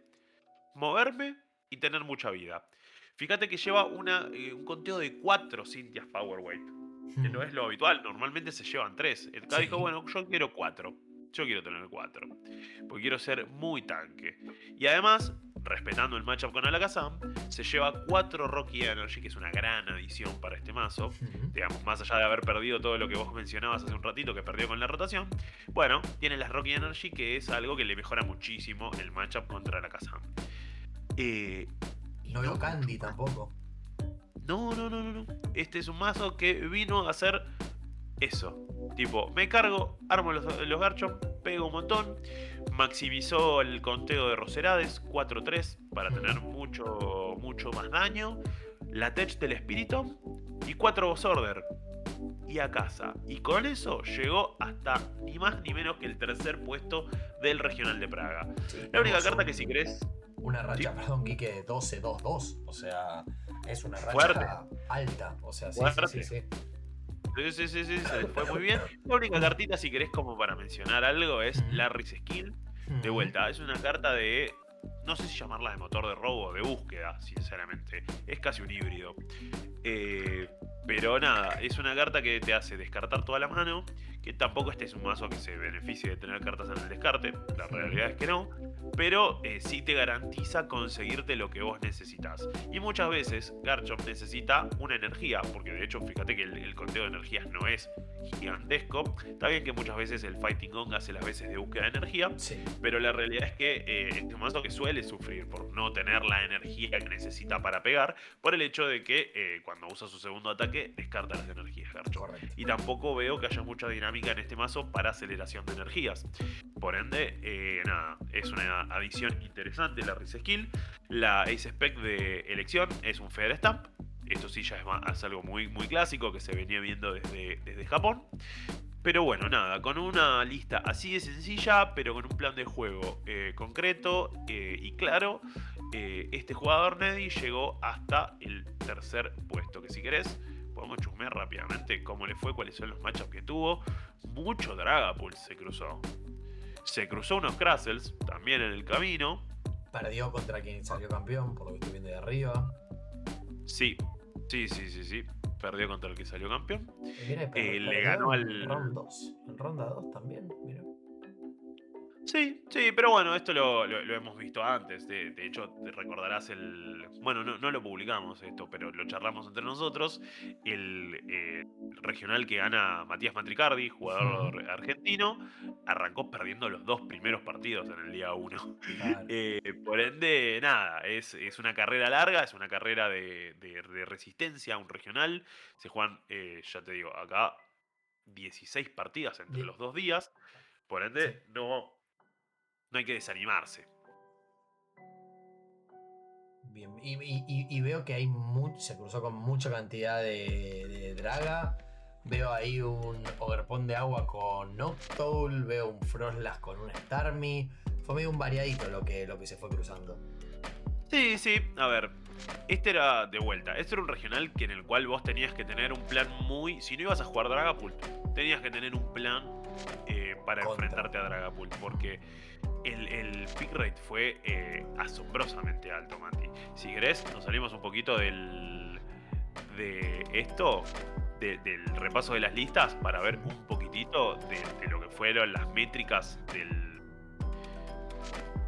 moverme y tener mucha vida. Fíjate que lleva un conteo de 4 Cynthias Powerweight. Que no es lo habitual. Normalmente se llevan 3. El K dijo, bueno, yo quiero 4. Yo quiero tener 4. Porque quiero ser muy tanque. Y además, respetando el matchup con Alakazam, se lleva 4 Rocky Energy, que es una gran adición para este mazo. Digamos, más allá de haber perdido todo lo que vos mencionabas hace un ratito, que perdió con la rotación. Bueno, tiene las Rocky Energy, que es algo que le mejora muchísimo el matchup contra Alakazam. No veo Candy tampoco. No. Este es un mazo que vino a hacer eso. Tipo, me cargo, armo los Garchomp, pego un montón. Maximizó el conteo de Roserades, 4-3, para tener mucho más daño. La Tech del Spiritomb y 4 Boss Order. Y a casa. Y con eso llegó hasta ni más ni menos que el tercer puesto del Regional de Praga. Sí, la única carta que si querés... Una racha, perdón, Quique, de 12-2-2. O sea, es una racha fuerte, alta. O sea, sí. Sí, se les fue muy bien. La única cartita, si querés, como para mencionar algo, es Larry's Skill. De vuelta, es una carta de... No sé si llamarla de motor de robo o de búsqueda, sinceramente. Es casi un híbrido. Pero nada, es una carta que te hace descartar toda la mano. Que tampoco este es un mazo que se beneficie de tener cartas en el descarte. La realidad es que no. Pero sí te garantiza conseguirte lo que vos necesitas. Y muchas veces Garchomp necesita una energía. Porque de hecho, fíjate que el conteo de energías no es gigantesco. Está bien que muchas veces el Fighting Gong hace las veces de búsqueda de energía. Sí. Pero la realidad es que este es un mazo que suele sufrir por no tener la energía que necesita para pegar. Por el hecho de que cuando usa su segundo ataque, descarta las energías Garchomp. Correcto. Y tampoco veo que haya mucha dinámica en este mazo para aceleración de energías. Por ende, nada, es una adición interesante la Rice Skill. La Ace Spec de elección es un Feather Stamp. Esto sí ya es algo muy clásico que se venía viendo desde Japón. Pero bueno, nada, con una lista así de sencilla, pero con un plan de juego concreto y claro, este jugador Neddy llegó hasta el tercer puesto. Que si querés, podemos chusmear rápidamente cómo le fue, cuáles son los matchups que tuvo. Mucho Dragapult se cruzó. Se cruzó unos Crassels también en el camino. Perdió contra quien salió campeón, por lo que estoy viendo de arriba. Sí. Perdió contra el que salió campeón. Mira, le ganó al... Round 2. En ronda 2 también, mira. Sí, pero bueno, esto lo hemos visto antes. De hecho, te recordarás el... Bueno, no lo publicamos esto, pero lo charlamos entre nosotros. El regional que gana Matías Matricardi, jugador argentino, arrancó perdiendo los 2 primeros partidos en el día 1. Claro. Por ende, nada, es una carrera larga, es una carrera de resistencia, un regional. Se juegan, ya te digo, acá 16 partidas entre los 2 días. Por ende, no hay que desanimarse. Bien, y veo que hay se cruzó con mucha cantidad de Draga. Veo ahí un Ogerpon de agua con Noctowl. Veo un Frostlass con un Starmie. Fue medio un variadito lo que se fue cruzando. Sí, a ver. Este era de vuelta. Este era un regional en el cual vos tenías que tener un plan muy... Si no ibas a jugar Dragapult, tenías que tener un plan para enfrentarte a Dragapult, porque el pick rate fue asombrosamente alto, Mati. Si querés, nos salimos un poquito de esto, del repaso de las listas, para ver un poquitito de lo que fueron las métricas del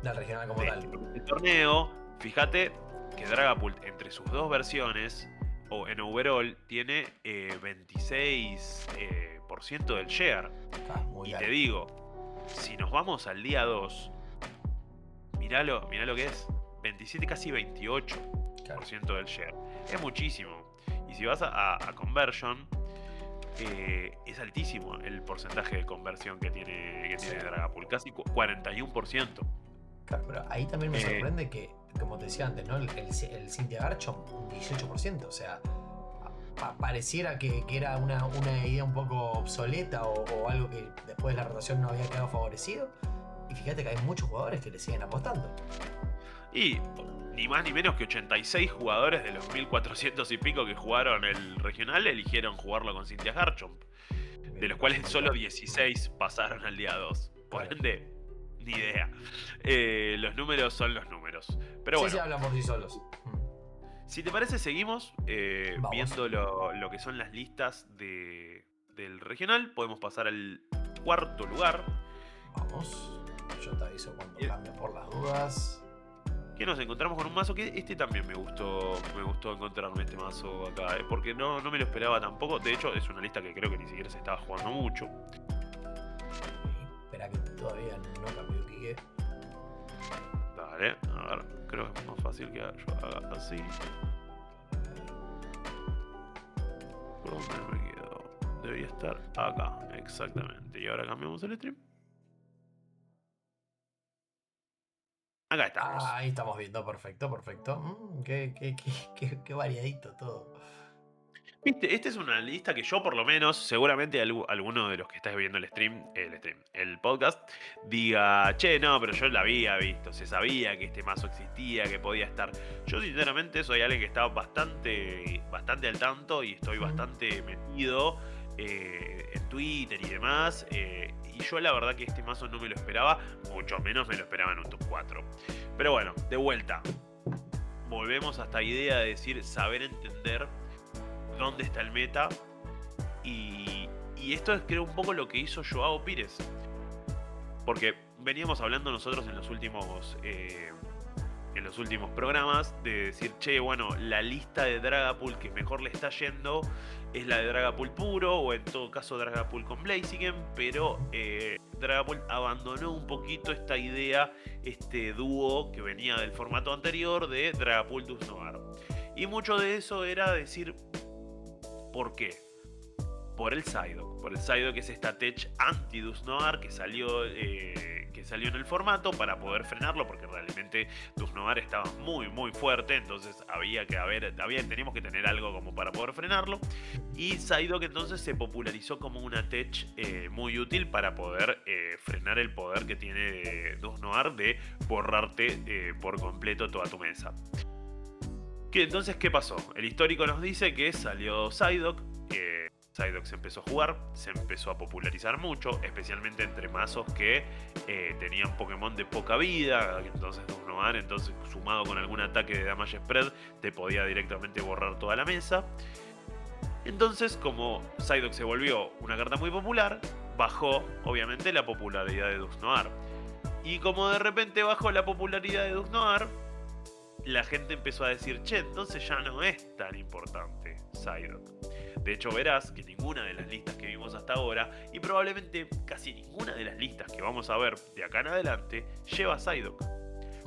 regional como tal. El torneo. Fíjate que Dragapult, entre sus dos versiones, o en overall, tiene 26% del share. Y te digo, si nos vamos al día 2, mirá lo que es. 27, casi 28% del share. Es muchísimo. Y si vas a conversion, es altísimo el porcentaje de conversión que tiene Dragapult. Casi 41%. Claro, pero ahí también me sorprende que, como te decía antes, ¿no? El Cynthia Garchomp, un 18%. O sea, pareciera que era una idea un poco obsoleta o algo que después de la rotación no había quedado favorecido. Y fíjate que hay muchos jugadores que le siguen apostando. Y ni más ni menos que 86 jugadores de los 1400 y pico que jugaron el regional eligieron jugarlo con Cynthia Garchomp, de los cuales solo 16 pasaron al día 2. Por ende, ni idea. Los números son los números. Pero bueno, sí, hablan por sí solos. Si te parece, seguimos viendo lo que son las listas del regional. Podemos pasar al cuarto lugar. Vamos. Yo te aviso cuando cambio por las dudas. Que nos encontramos con un mazo que este también me gustó encontrarme este mazo acá, porque no me lo esperaba tampoco. De hecho, es una lista que creo que ni siquiera se estaba jugando mucho. Espera que todavía no cambió Quique. Dale, a ver, creo que es más fácil que yo haga así. ¿Por dónde me quedo? Debería estar acá, exactamente. Y ahora cambiamos el stream. Acá estamos. Ahí estamos viendo, perfecto. Qué variadito todo. Viste, esta es una lista que yo por lo menos, seguramente alguno de los que estás viendo el podcast, diga, che, no, pero yo la había visto, se sabía que este mazo existía, que podía estar. Yo sinceramente soy alguien que está bastante al tanto y estoy bastante metido en Twitter y demás. Y yo la verdad que este mazo no me lo esperaba, mucho menos me lo esperaba en un top 4. Pero bueno, de vuelta. Volvemos a esta idea de decir, saber entender dónde está el meta. Y esto es, creo, un poco lo que hizo Joao Pires. Porque veníamos hablando nosotros en los últimos programas de decir, che, bueno, la lista de Dragapult que mejor le está yendo es la de Dragapult puro, o en todo caso Dragapult con Blaziken, pero Dragapult abandonó un poquito esta idea, este dúo que venía del formato anterior de Dragapult Dusknoir. Y mucho de eso era decir, ¿por qué? Por el Psyduck, que es esta tech anti-Dusknoir que salió en el formato para poder frenarlo, porque realmente Dusknoir estaba muy muy fuerte, entonces teníamos que tener algo como para poder frenarlo. Y Psyduck entonces se popularizó como una tech muy útil para poder frenar el poder que tiene Dusknoir de borrarte por completo toda tu mesa. Entonces, ¿qué pasó? El histórico nos dice que salió Psyduck. Psyduck se empezó a jugar, se empezó a popularizar mucho, especialmente entre mazos que tenían Pokémon de poca vida. Entonces Dusknoir, sumado con algún ataque de damage spread, te podía directamente borrar toda la mesa. Entonces, como Psyduck se volvió una carta muy popular, bajó obviamente la popularidad de Dusknoir. Y como de repente bajó la popularidad de Dusknoir, la gente empezó a decir, che, entonces ya no es tan importante Psyduck. De hecho, verás que ninguna de las listas que vimos hasta ahora, y probablemente casi ninguna de las listas que vamos a ver de acá en adelante, lleva Psyduck.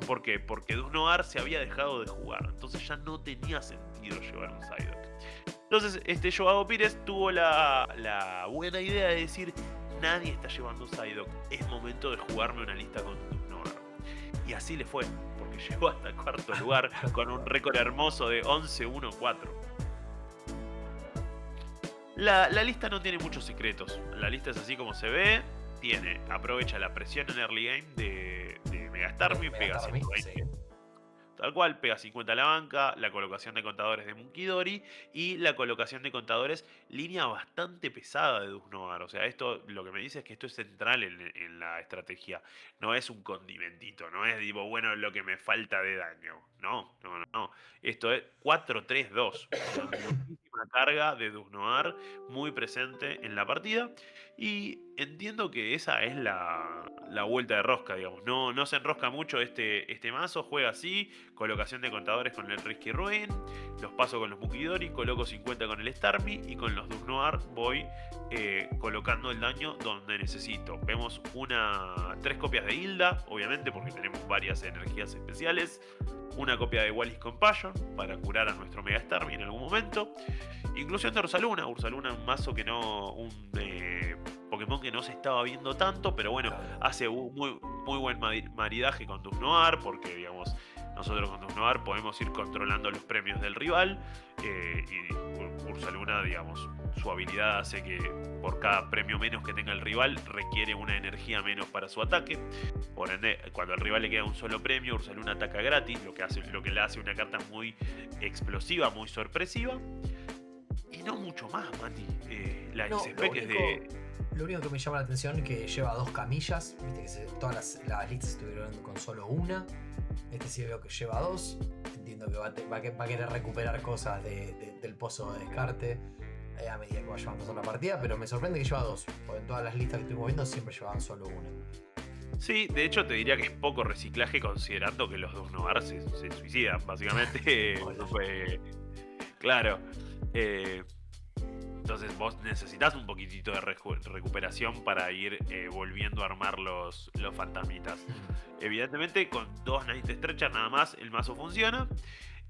¿Por qué? Porque Dusknoir se había dejado de jugar, entonces ya no tenía sentido llevar un Psyduck. Entonces, Joao Pires tuvo la buena idea de decir, nadie está llevando Psyduck, es momento de jugarme una lista con Dusknoir. Y así le fue, porque llegó hasta el cuarto lugar con un récord hermoso de 11-1-4. La lista no tiene muchos secretos. La lista es así como se ve. Aprovecha la presión en early game de Mega Starmie, pega 120. Sí. tal cual, pega 50 a la banca, la colocación de contadores de Munkidori y la colocación de contadores, línea bastante pesada de Dusnoar. O sea, esto lo que me dice es que esto es central en la estrategia. No es un condimentito, no es tipo, bueno, lo que me falta de daño. No, no, no, no. Esto es 4-3-2. Una muchísima carga de Dusnoar muy presente en la partida. Y entiendo que esa es la vuelta de rosca, digamos. No, no se enrosca mucho este mazo, juega así, colocación de contadores con el Risky Ruin, los paso con los Mukidori, coloco 50 con el Starmie y con los Dusnoar voy colocando el daño donde necesito. Vemos 3 copias de Hilda, obviamente, porque tenemos varias energías especiales. Una copia de Wallis Compassion para curar a nuestro Mega Starmie en algún momento. Inclusión de Ursaluna. Ursaluna, un mazo que no. Un Pokémon que no se estaba viendo tanto, pero bueno, hace un muy buen maridaje con Dusnoar, porque digamos, nosotros con Dusnoar podemos ir controlando los premios del rival. Y Ursaluna, digamos, su habilidad hace que por cada premio menos que tenga el rival requiere una energía menos para su ataque. Por ende, cuando al rival le queda un solo premio, Ursaluna ataca gratis, lo que le hace una carta muy explosiva, muy sorpresiva. Y no mucho más, Mati. La XP que es de... Lo único que me llama la atención es que lleva 2 camillas. Viste que todas las listas estuvieron con solo una. Este sí veo que lleva 2. Entiendo que va a querer recuperar cosas del pozo de descarte a medida que va llevando la partida. Pero me sorprende que lleva 2. Porque en todas las listas que estuvimos viendo siempre llevaban solo una. Sí, de hecho te diría que es poco reciclaje considerando que los Dusnoar se suicidan, básicamente. Claro. Entonces vos necesitas un poquitito de recuperación para ir volviendo a armar los fantasmitas. Evidentemente con 2 Night Stretcher nada más el mazo funciona.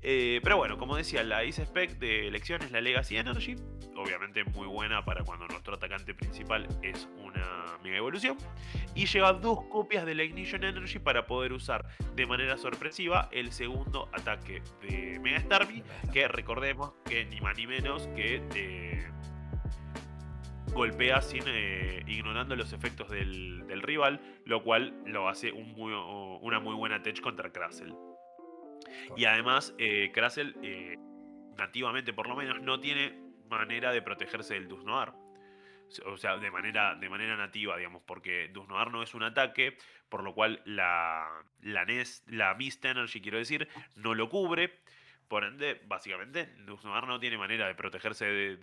Pero bueno, como decía, la Ice Spec de elección es la Legacy Energy. Obviamente muy buena para cuando nuestro atacante principal es una mega evolución. Y lleva 2 copias de la Ignition Energy para poder usar de manera sorpresiva el segundo ataque de Mega Starmie. Que recordemos que ni más ni menos que golpea ignorando los efectos del rival. Lo cual lo hace una muy buena tech contra Crustle. Y además, Crustle, nativamente por lo menos, no tiene manera de protegerse del Dusnoar. O sea, de manera nativa, digamos, porque Dusnoar no es un ataque, por lo cual la Mist Energy, quiero decir, no lo cubre. Por ende, básicamente, Dusnoar no tiene manera de protegerse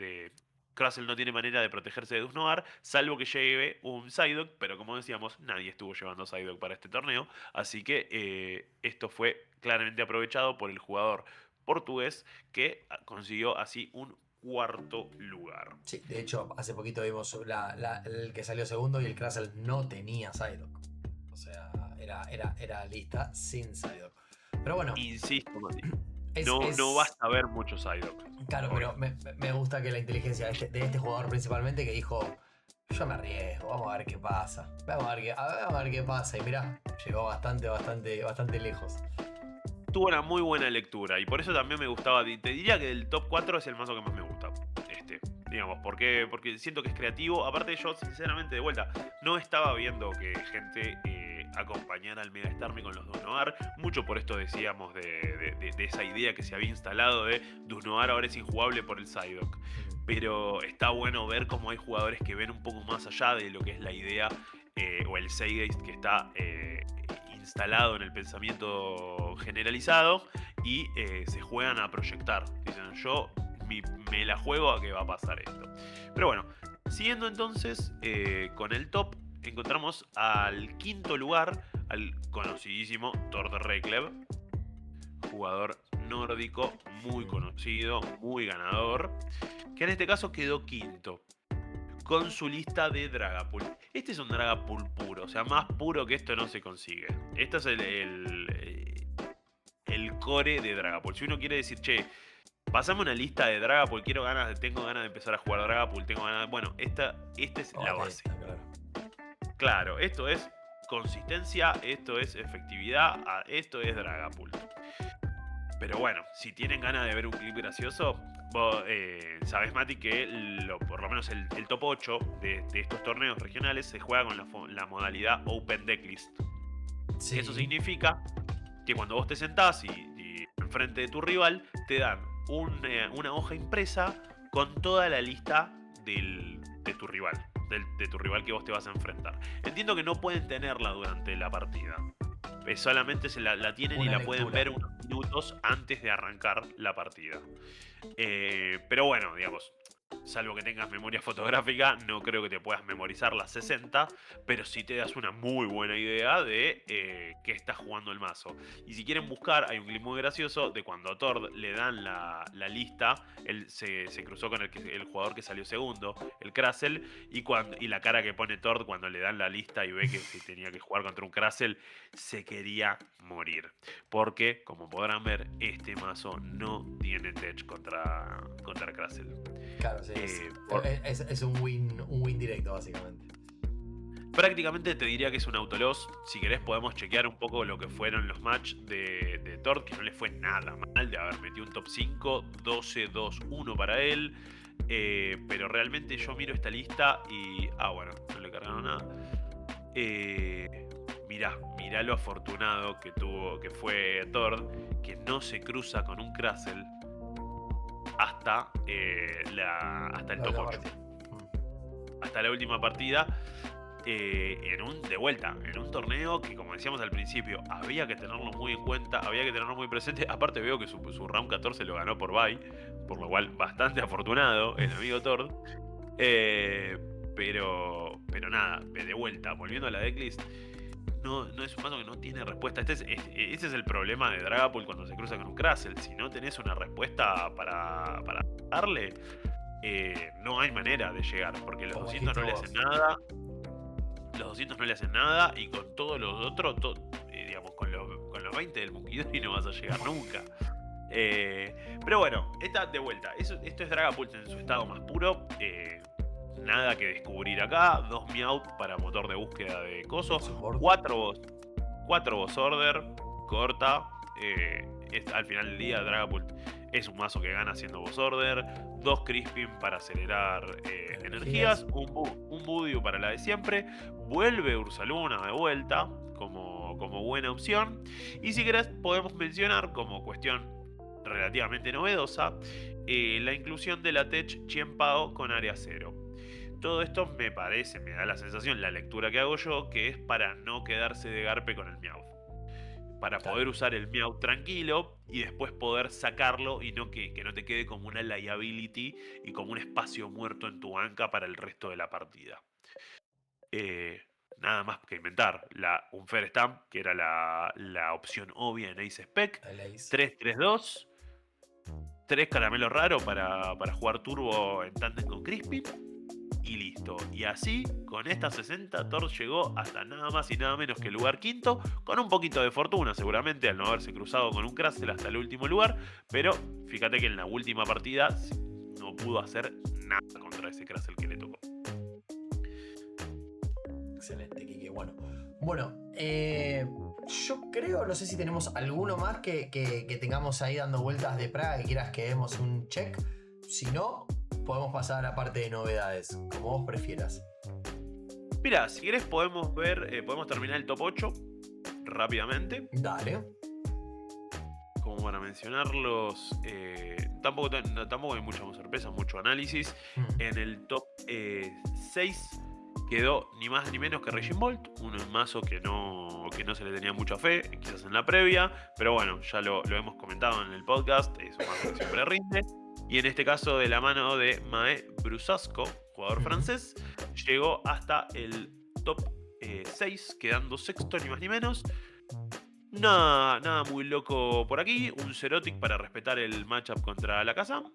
Crustle no tiene manera de protegerse de Dusnoar, salvo que lleve un Psyduck, pero como decíamos, nadie estuvo llevando Psyduck para este torneo, así que esto fue claramente aprovechado por el jugador portugués que consiguió así un 4º lugar. Sí, de hecho, hace poquito vimos el que salió segundo y el Crustle no tenía Psyduck. O sea, era lista sin Psyduck. Pero bueno. Insisto, Mati. No vas a ver mucho Psyduck. Claro, pero me gusta que la inteligencia de este jugador principalmente, que dijo: yo me arriesgo, vamos a ver qué pasa. Vamos a ver qué pasa. Y mirá, llegó bastante lejos. Tuvo una muy buena lectura y por eso también me gustaba. Te diría que del top 4 es el mazo que más me gusta. Digamos, porque siento que es creativo. Aparte, yo sinceramente, de vuelta, no estaba viendo que gente acompañara al Mega Starmie con los Dusnoar. Mucho por esto decíamos de esa idea que se había instalado de Dusnoar ahora es injugable por el Psyduck. Pero está bueno ver cómo hay jugadores que ven un poco más allá de lo que es la idea o el Seigeist que está instalado en el pensamiento generalizado y se juegan a proyectar. Dicen, yo me la juego a que va a pasar esto. Pero bueno, siguiendo entonces con el top, encontramos al 5º lugar al conocidísimo Tord Reklev, jugador nórdico muy conocido, muy ganador, que en este caso quedó 5º con su lista de Dragapult. Este es un Dragapult puro, o sea, más puro que esto no se consigue. Este es el core de Dragapult. Si uno quiere decir, che, pasame una lista de Dragapult, tengo ganas de empezar a jugar Dragapult, bueno, esta es la base. Claro, esto es consistencia, esto es efectividad, esto es Dragapult. Pero bueno, si tienen ganas de ver un clip gracioso, vos sabés, Mati, que por lo menos el top 8 de estos torneos regionales se juega con la modalidad Open Decklist. Sí. Eso significa que cuando vos te sentás y enfrente de tu rival, te dan una hoja impresa con toda la lista de tu rival. De tu rival que vos te vas a enfrentar. Entiendo que no pueden tenerla durante la partida. Solamente la tienen y la pueden ver unos minutos antes de arrancar la partida. Pero bueno, digamos, salvo que tengas memoria fotográfica, no creo que te puedas memorizar las 60, pero sí te das una muy buena idea de qué está jugando el mazo. Y si quieren buscar, hay un clip muy gracioso de cuando a Tord le dan la lista, él se cruzó con el jugador que salió segundo, el Krasel, y la cara que pone Tord cuando le dan la lista y ve que si tenía que jugar contra un Krasel, se quería morir. Porque, como podrán ver, este mazo no tiene tech contra Krasel. Claro, sí, es un win directo, básicamente. Prácticamente te diría que es un autoloss. Si querés podemos chequear un poco lo que fueron los match de Tord, que no le fue nada mal de haber metido un top 5, 12-2-1 para él. Pero realmente yo miro esta lista y... bueno, no le cargaron nada. Mirá lo afortunado que fue Tord, que no se cruza con un Krasel hasta el top 8. Hasta la última partida. En un torneo que, como decíamos al principio, había que tenerlo muy en cuenta, había que tenerlo muy presente. Aparte veo que su round 14 lo ganó por bye, por lo cual bastante afortunado el amigo Tord. Pero nada, de vuelta, volviendo a la decklist, no es un mazo que no tiene respuesta. Ese es el problema de Dragapult cuando se cruza con un Krasel. Si no tenés una respuesta para darle, no hay manera de llegar, porque los 200 no le hacen nada. Los 200 no le hacen nada, y con todos los otros, digamos, con los 20 del Munkidori no vas a llegar nunca. Pero bueno, de vuelta. Esto es Dragapult en su estado más puro. Nada que descubrir acá. 2 Meowth para motor de búsqueda de cosos. 4 Boss Order. Corta. Al final del día, Dragapult es un mazo que gana haciendo Boss Order. 2 Crispin para acelerar energías. Un Budew para la de siempre. Vuelve Ursaluna de vuelta como buena opción. Y si querés, podemos mencionar como cuestión relativamente novedosa la inclusión de la Tech Chien-Pao con área 0. Todo esto me da la sensación, la lectura que hago yo, que es para no quedarse de garpe con el Meowth. Para poder usar el Meowth tranquilo y después poder sacarlo y que no te quede como una liability y como un espacio muerto en tu banca para el resto de la partida. Nada más que inventar. Un Fair Stamp, que era la opción obvia en Ace Spec. 3-3-2. 3 caramelos raros para jugar turbo en tándem con Crispin. Y listo. Y así, con estas 60, Tord llegó hasta nada más y nada menos que el lugar quinto, con un poquito de fortuna seguramente al no haberse cruzado con un Krasel hasta el último lugar, pero fíjate que en la última partida no pudo hacer nada contra ese Krasel que le tocó. Excelente, Kike. Bueno, yo creo, no sé si tenemos alguno más que tengamos ahí dando vueltas de Praga que quieras que demos un check. Si no, podemos pasar a la parte de novedades, como vos prefieras. Mira, si querés podemos terminar el top 8 rápidamente. Dale. Como para mencionarlos, tampoco hay mucha sorpresa, mucho análisis. En el top 6 quedó ni más ni menos que Raging Bolt, un mazo que no se le tenía mucha fe, quizás en la previa, pero bueno, ya lo hemos comentado en el podcast, es un mazo que siempre rinde. Y en este caso, de la mano de Mae Brusasco, jugador francés, llegó hasta el top 6, quedando sexto ni más ni menos. Nada muy loco por aquí. Un Zerotic para respetar el matchup contra la Kazam.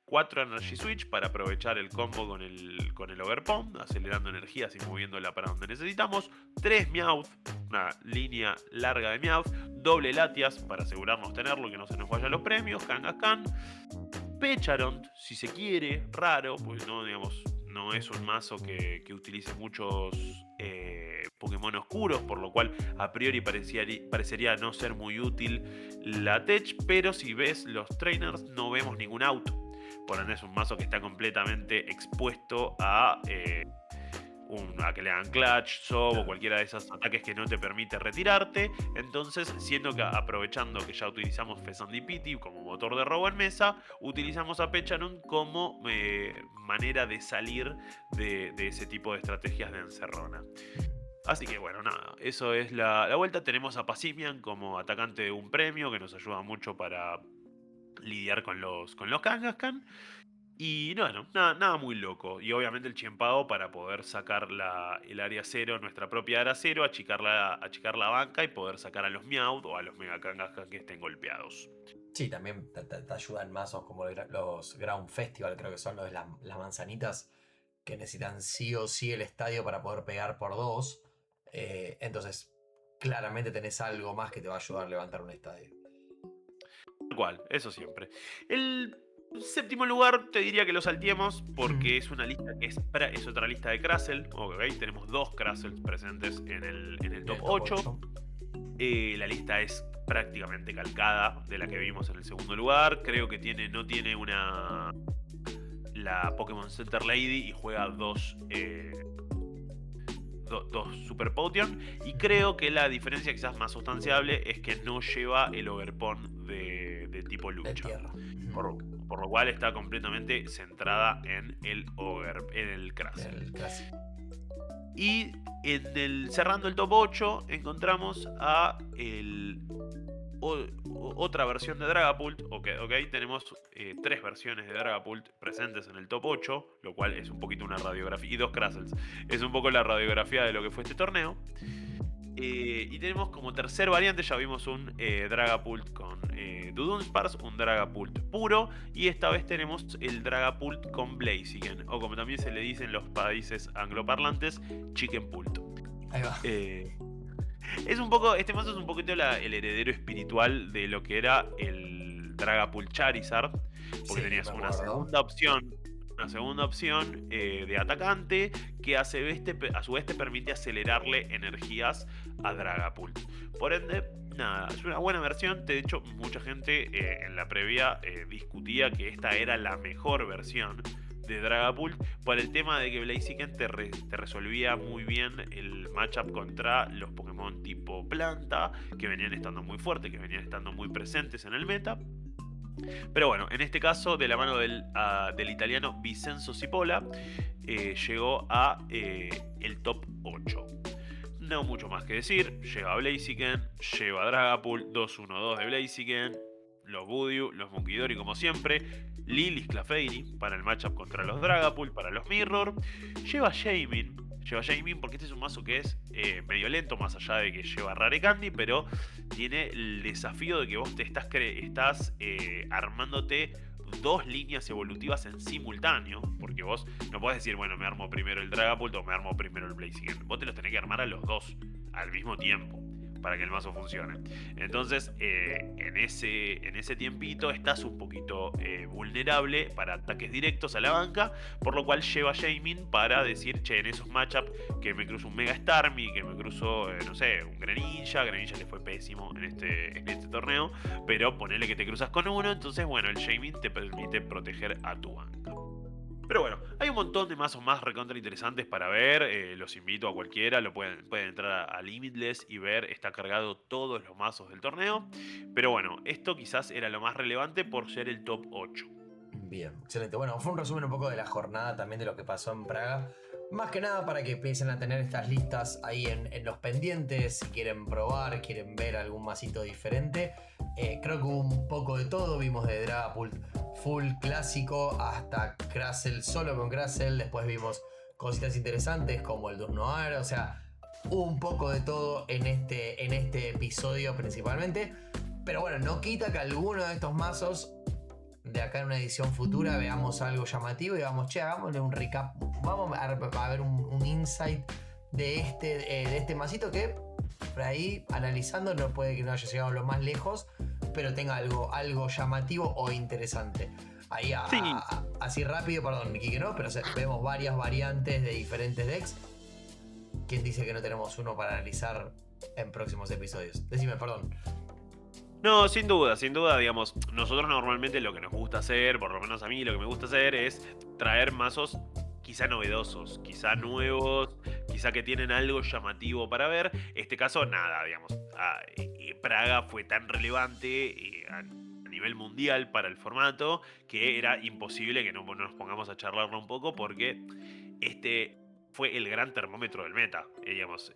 4 Energy Switch para aprovechar el combo con el Overpomb, acelerando energías y moviéndola para donde necesitamos. 3 Meowth, una línea larga de Meowth. Doble Latias para asegurarnos tenerlo, que no se nos vayan los premios. Kangaskhan. Pecharont, si se quiere, raro, pues no es un mazo que utilice muchos Pokémon oscuros, por lo cual a priori parecería no ser muy útil la Tech, pero si ves los trainers no vemos ningún auto. Por ende es un mazo que está completamente expuesto a a que le hagan clutch, sob o cualquiera de esos ataques que no te permite retirarte. Entonces, siendo que aprovechando que ya utilizamos Fezandipiti como motor de robo en mesa, utilizamos a Pecharon como manera de salir de ese tipo de estrategias de encerrona. Así que bueno, nada, eso es la vuelta. Tenemos a Passimian como atacante de un premio que nos ayuda mucho para lidiar con los Kangaskhan. Y bueno, nada muy loco. Y obviamente el Chiempao para poder sacar el área cero, nuestra propia área cero, achicar la banca y poder sacar a los Meowth o a los Mega Kangaskhan que estén golpeados. Sí, también te ayudan mazos como los Ground Festival, creo que son los de las manzanitas, que necesitan sí o sí el estadio para poder pegar por 2. Entonces, claramente tenés algo más que te va a ayudar a levantar un estadio. Tal cual, eso siempre. El séptimo lugar te diría que lo salteemos porque es una lista que es otra lista de Crustle. Okay, tenemos 2 Crustles presentes en el top 8. La lista es prácticamente calcada de la que vimos en el segundo lugar. Creo que no tiene la Pokémon Center Lady y juega 2 Super Potion. Y creo que la diferencia quizás más sustanciable es que no lleva el Overpon de tipo lucha. Por lo cual está completamente centrada en el Crustle. Y cerrando el top 8 encontramos a otra versión de Dragapult. Okay, tenemos 3 versiones de Dragapult presentes en el top 8, lo cual es un poquito una radiografía, y 2 Crustles. Es un poco la radiografía de lo que fue este torneo. Y tenemos como tercer variante, ya vimos un Dragapult con Dudunsparce, un Dragapult puro, y esta vez tenemos el Dragapult con Blaziken, o como también se le dice en los países angloparlantes, Chickenpult. Ahí va. Este mazo es un poquito el heredero espiritual de lo que era el Dragapult Charizard, porque tenías una segunda opción de atacante que a su vez te permite acelerarle energías a Dragapult. Por ende, nada, es una buena versión. De hecho, mucha gente en la previa discutía que esta era la mejor versión de Dragapult por el tema de que Blaziken te resolvía muy bien el matchup contra los Pokémon tipo planta, que venían estando muy fuertes, que venían estando muy presentes en el meta. Pero bueno, en este caso, de la mano del italiano Vincenzo Cipolla, llegó a el top 8. No mucho más que decir. Lleva Blaziken, lleva Dragapult, 2-1-2 de Blaziken, los Budew, los Munkidori como siempre, Lilis Clefairy para el matchup contra los Dragapult, para los Mirror. Lleva Shaymin porque este es un mazo que es medio lento, más allá de que lleva Rare Candy, pero tiene el desafío de que vos te estás armándote 2 líneas evolutivas en simultáneo, porque vos no podés decir, bueno, me armo primero el Dragapult o me armo primero el Blaziken. Vos te los tenés que armar a los 2 al mismo tiempo para que el mazo funcione. Entonces, en ese tiempito estás un poquito vulnerable para ataques directos a la banca, por lo cual lleva Shaymin para decir, che, en esos matchups que me cruzo un Mega Starmie, que me cruzo, no sé, un Greninja le fue pésimo en este torneo, pero ponele que te cruzas con uno, entonces, bueno, el Shaymin te permite proteger a tu banca. Pero bueno, hay un montón de mazos más recontra interesantes para ver. Los invito a cualquiera, pueden entrar a Limitless y ver, está cargado todos los mazos del torneo. Pero bueno, esto quizás era lo más relevante por ser el top 8. Bien, excelente. Bueno, fue un resumen un poco de la jornada, también de lo que pasó en Praga. Más que nada para que empiecen a tener estas listas ahí en los pendientes, si quieren probar, quieren ver algún masito diferente. Creo que hubo un poco de todo, vimos de Dragapult full clásico hasta Crustle solo con Crustle, después vimos cositas interesantes como el Dusknoir, o sea, hubo un poco de todo en este episodio principalmente. Pero bueno, no quita que alguno de estos mazos de acá en una edición futura veamos algo llamativo y digamos, che, hagámosle un recap, vamos a ver un insight de este masito que por ahí analizando no puede que no haya llegado lo más lejos, pero tenga algo llamativo o interesante. Ahí sí. Así rápido, perdón, Kike, ¿no? Pero vemos varias variantes de diferentes decks. ¿Quién dice que no tenemos uno para analizar en próximos episodios? Decime, perdón. No, sin duda, digamos, nosotros normalmente lo que nos gusta hacer, por lo menos a mí lo que me gusta hacer es traer mazos quizá novedosos, quizá nuevos, quizá que tienen algo llamativo para ver. Este caso, nada, digamos. Praga fue tan relevante a nivel mundial para el formato que era imposible que no nos pongamos a charlarlo un poco porque este fue el gran termómetro del meta. Digamos,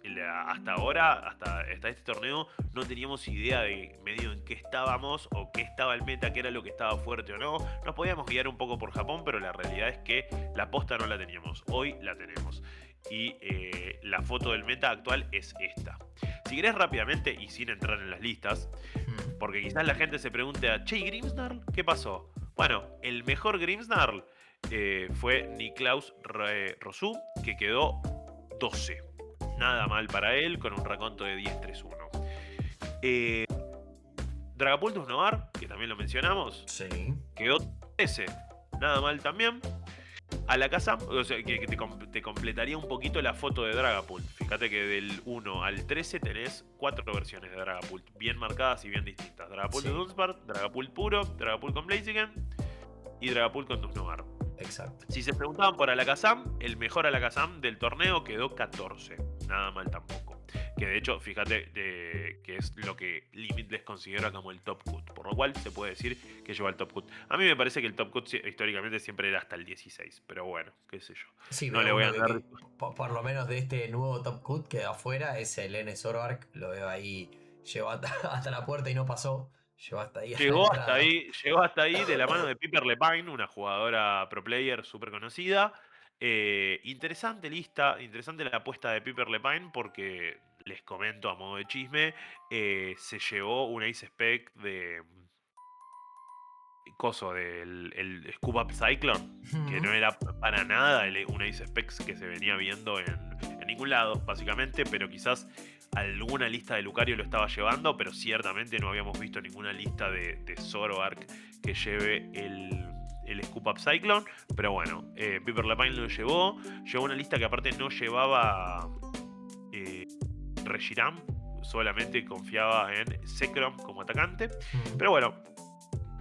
hasta ahora, hasta este torneo, no teníamos idea de medio en qué estábamos o qué estaba el meta, qué era lo que estaba fuerte o no. Nos podíamos guiar un poco por Japón, pero la realidad es que la posta no la teníamos. Hoy la tenemos. Y la foto del meta actual es esta. Si querés rápidamente y sin entrar en las listas, porque quizás la gente se pregunte a Che, Grimmsnarl, ¿qué pasó? Bueno, el mejor Grimmsnarl fue Niklaus Rosu, que quedó 12. Nada mal para él, con un raconto de 10-3-1. Dragapultus Novar, que también lo mencionamos, sí, quedó 13. Nada mal también. Alakazam, o sea, que te completaría un poquito la foto de Dragapult. Fíjate que del 1 al 13 tenés 4 versiones de Dragapult, bien marcadas y bien distintas. Dragapult de Dunsparce, Dragapult puro, Dragapult con Blaziken y Dragapult con Dunsnogar. Exacto. Si se preguntaban por Alakazam, el mejor Alakazam del torneo quedó 14. Nada mal tampoco. Que de hecho, fíjate que es lo que Limitless considera como el top cut. Por lo cual se puede decir que lleva el top cut. A mí me parece que el top cut históricamente siempre era hasta el 16. Pero bueno, qué sé yo. Sí, no le voy a dar... por lo menos de este nuevo top cut que afuera es el N Zoroark. Lo veo ahí. Llegó hasta la puerta y no pasó. Llegó hasta ahí. Llegó hasta ahí de la mano de Piper Lepine, una jugadora pro player súper conocida. Interesante lista, interesante la apuesta de Piper Lepine porque, les comento a modo de chisme, se llevó un Ace Spec de coso del el Scoop Up Cyclone, que no era para nada un Ace Spec que se venía viendo en ningún lado, básicamente, pero quizás alguna lista de Lucario lo estaba llevando, pero ciertamente no habíamos visto ninguna lista de Zoroark que lleve el Scoop Up Cyclone. Pero bueno, Piper Lepine lo llevó una lista que aparte no llevaba Reshiram, solamente confiaba en Zekrom como atacante. Pero bueno,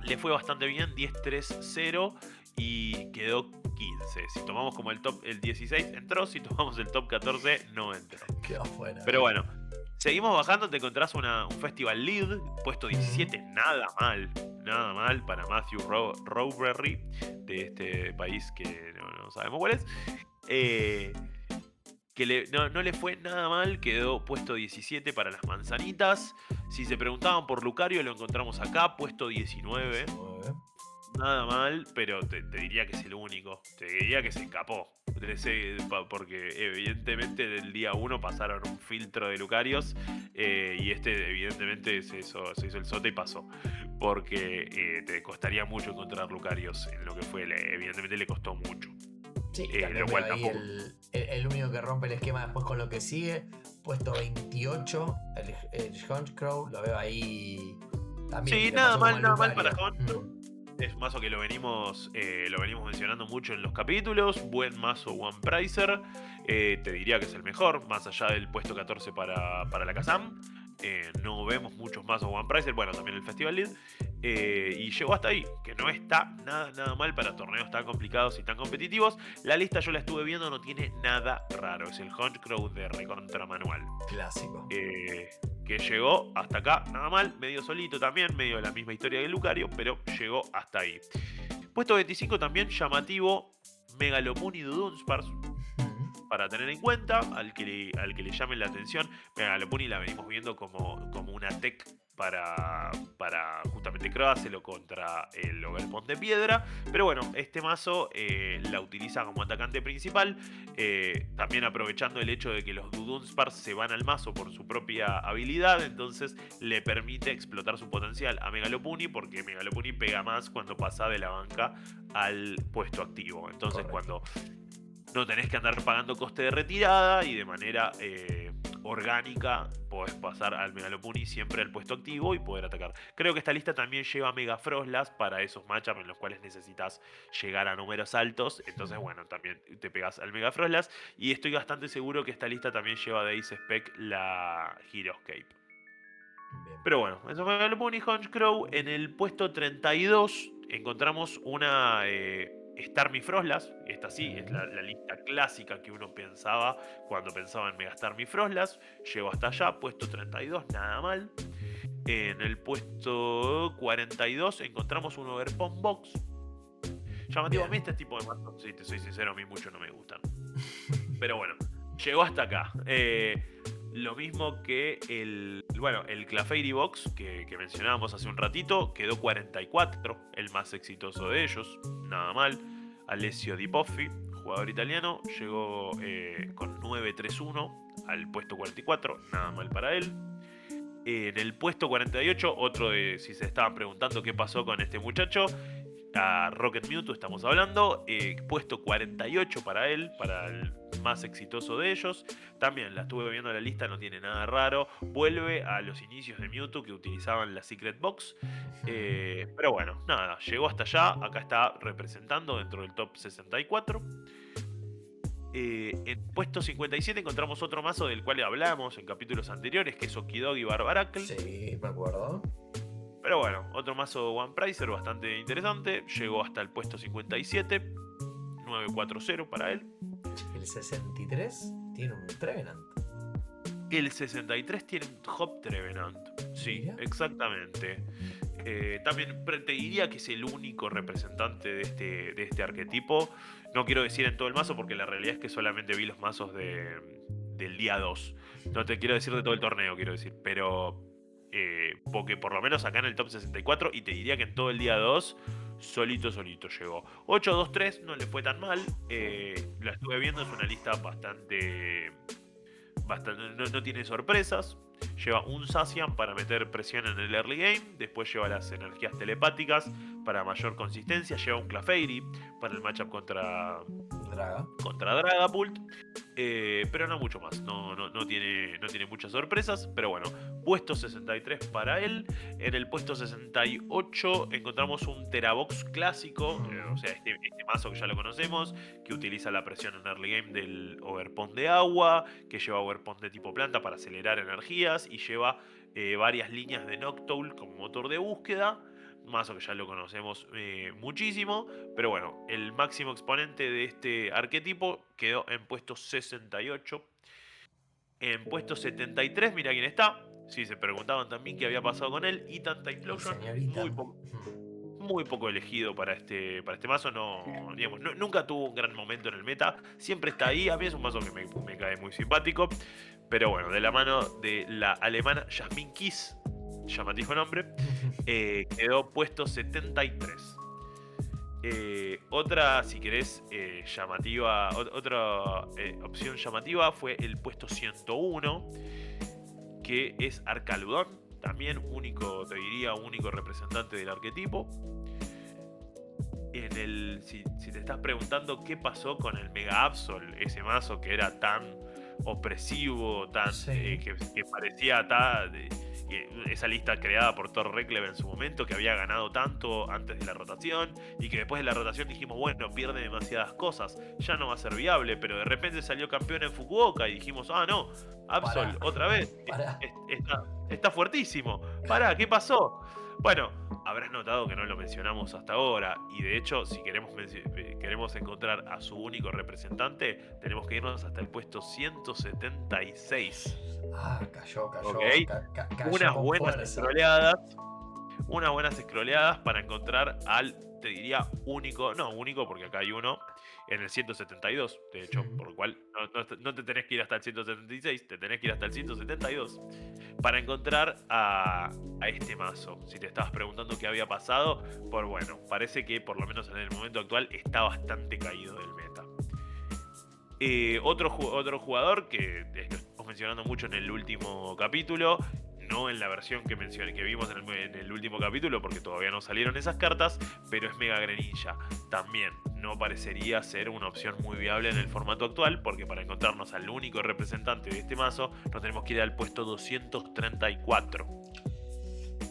le fue bastante bien, 10-3-0 y quedó 15. Si tomamos como el top, el 16 entró, si tomamos el top 14 no entró. Quedó afuera. Pero bueno, seguimos bajando, te encontrás un Festival Lead, puesto 17, nada mal para Matthew Rowberry, de este país que no sabemos cuál es. Que no le fue nada mal, quedó puesto 17 para las manzanitas. Si se preguntaban por Lucario, lo encontramos acá, puesto 19. Nada mal, pero te diría que es el único. Te diría que se escapó. Porque evidentemente del día 1 pasaron un filtro de Lucarios y evidentemente se hizo el sote y pasó. Porque te costaría mucho encontrar Lucarios en lo que fue. Evidentemente le costó mucho. Sí, lo cual ahí el único que rompe el esquema después con lo que sigue, puesto 28, el Honchcrow, lo veo ahí también. Sí, nada mal para Honchcrow. Es un mazo que lo venimos mencionando mucho en los capítulos. Buen mazo One Pricer. Te diría que es el mejor, más allá del puesto 14 para la Kazam. No vemos muchos mazos One Pricer. Bueno, también el Festival Lead. Y llegó hasta ahí, que no está nada mal para torneos tan complicados y tan competitivos. La lista yo la estuve viendo, no tiene nada raro. Es el Honchcrow de recontra manual. Clásico. Que llegó hasta acá, nada mal, medio solito también, medio de la misma historia que Lucario, pero llegó hasta ahí. Puesto 25 también, llamativo, Megalopuni de Dunsparce. Para tener en cuenta, al que le llame la atención, Megalopuni la venimos viendo como una tech para justamente Croácelo contra el Ogerpon de piedra. Pero bueno, este mazo la utiliza como atacante principal, también aprovechando el hecho de que los Dunsparce se van al mazo por su propia habilidad, entonces le permite explotar su potencial a Megalopuni, porque Megalopuni pega más cuando pasa de la banca al puesto activo. Entonces cuando no tenés que andar pagando coste de retirada y de manera orgánica podés pasar al Megalopuni siempre al puesto activo y poder atacar. Creo que esta lista también lleva Mega Frostlass para esos matchups en los cuales necesitas llegar a números altos. Entonces, bueno, también te pegas al Mega Frostlass. Y estoy bastante seguro que esta lista también lleva de Ace Spec la Heroescape. Bien. Pero bueno, eso fue Megalopuni Honchcrow. En el puesto 32 encontramos una Starmie Frostlass, esta sí, es la lista clásica que uno pensaba cuando pensaba en Mega Starmie Frostlass. Llegó hasta allá, puesto 32, nada mal. En el puesto 42 encontramos un Overpond Box. Llamativo a mí este tipo de mazos, si te soy sincero, a mí mucho no me gustan. Pero bueno, llegó hasta acá. Lo mismo que el Clefairy Box que mencionábamos hace un ratito, quedó 44, el más exitoso de ellos, nada mal. Alessio Di Poffi, jugador italiano, llegó con 931 al puesto 44, nada mal para él. En el puesto 48, otro de, si se estaban preguntando qué pasó con este muchacho, a Rocket Mewtwo estamos hablando, puesto 48 para él, para el más exitoso de ellos. También la estuve viendo en la lista, no tiene nada raro, vuelve a los inicios de Mewtwo que utilizaban la Secret Box, pero bueno, nada, llegó hasta allá, acá está representando dentro del top 64. En puesto 57 encontramos otro mazo del cual hablamos en capítulos anteriores, que es Okidogi Barbaracle. Sí, me acuerdo. Pero bueno, otro mazo One Pricer bastante interesante. Llegó hasta el puesto 57. 940 para él. El 63 tiene un Trevenant. El 63 tiene un Hop Trevenant. Sí, Mira. Exactamente. También te diría que es el único representante de este arquetipo. No quiero decir en todo el mazo porque la realidad es que solamente vi los mazos del día 2. No te quiero decir de todo el torneo, quiero decir. Pero porque por lo menos acá en el top 64, y te diría que en todo el día 2 solito llegó. 8-2-3 no le fue tan mal. La estuve viendo, es una lista bastante no tiene sorpresas. Lleva un Zacian para meter presión en el early game. Después lleva las energías telepáticas para mayor consistencia. Lleva un Clefairy para el matchup contra Dragapult. Pero no mucho más. No tiene muchas sorpresas. Pero bueno, puesto 63 para él. En el puesto 68 encontramos un Terabox clásico. O sea, este mazo que ya lo conocemos, que utiliza la presión en early game del Overpond de agua, que lleva Overpond de tipo planta para acelerar energías, y lleva varias líneas de Noctowl como motor de búsqueda. Mazo que ya lo conocemos muchísimo. Pero bueno, el máximo exponente de este arquetipo quedó en puesto 68. En puesto 73, mira quién está. Si se preguntaban también qué había pasado con él, Ethan Typhlosion. Muy poco elegido para este mazo. Nunca tuvo un gran momento en el meta. Siempre está ahí. A mí es un mazo que me cae muy simpático. Pero bueno, de la mano de la alemana Jasmine Kiss, llamativo nombre, quedó puesto 73. Otra, si querés, llamativa, otra opción llamativa fue el puesto 101, que es Arcaludon. También único representante del arquetipo. Si te estás preguntando qué pasó con el Mega Absol, ese mazo que era tan opresivo, tan que parecía esa lista creada por Thor Reklev en su momento, que había ganado tanto antes de la rotación, y que después de la rotación dijimos, bueno, pierde demasiadas cosas, ya no va a ser viable, pero de repente salió campeón en Fukuoka y dijimos, no, Absol, otra vez, está fuertísimo, ¿qué pasó? Bueno, habrás notado que no lo mencionamos hasta ahora, y de hecho, si queremos encontrar a su único representante, tenemos que irnos hasta el puesto 176. Cayó. ¿Okay? Unas buenas scrolleadas para encontrar al, te diría, único porque acá hay uno, en el 172, de hecho, por lo cual no te tenés que ir hasta el 176, te tenés que ir hasta el 172 para encontrar a este mazo. Si te estabas preguntando qué había pasado, bueno, parece que por lo menos en el momento actual está bastante caído del meta. Otro jugador que estamos mencionando mucho en el último capítulo, no en la versión que vimos en el último capítulo, porque todavía no salieron esas cartas, pero es Mega Greninja. También no parecería ser una opción muy viable en el formato actual, porque para encontrarnos al único representante de este mazo, nos tenemos que ir al puesto 234.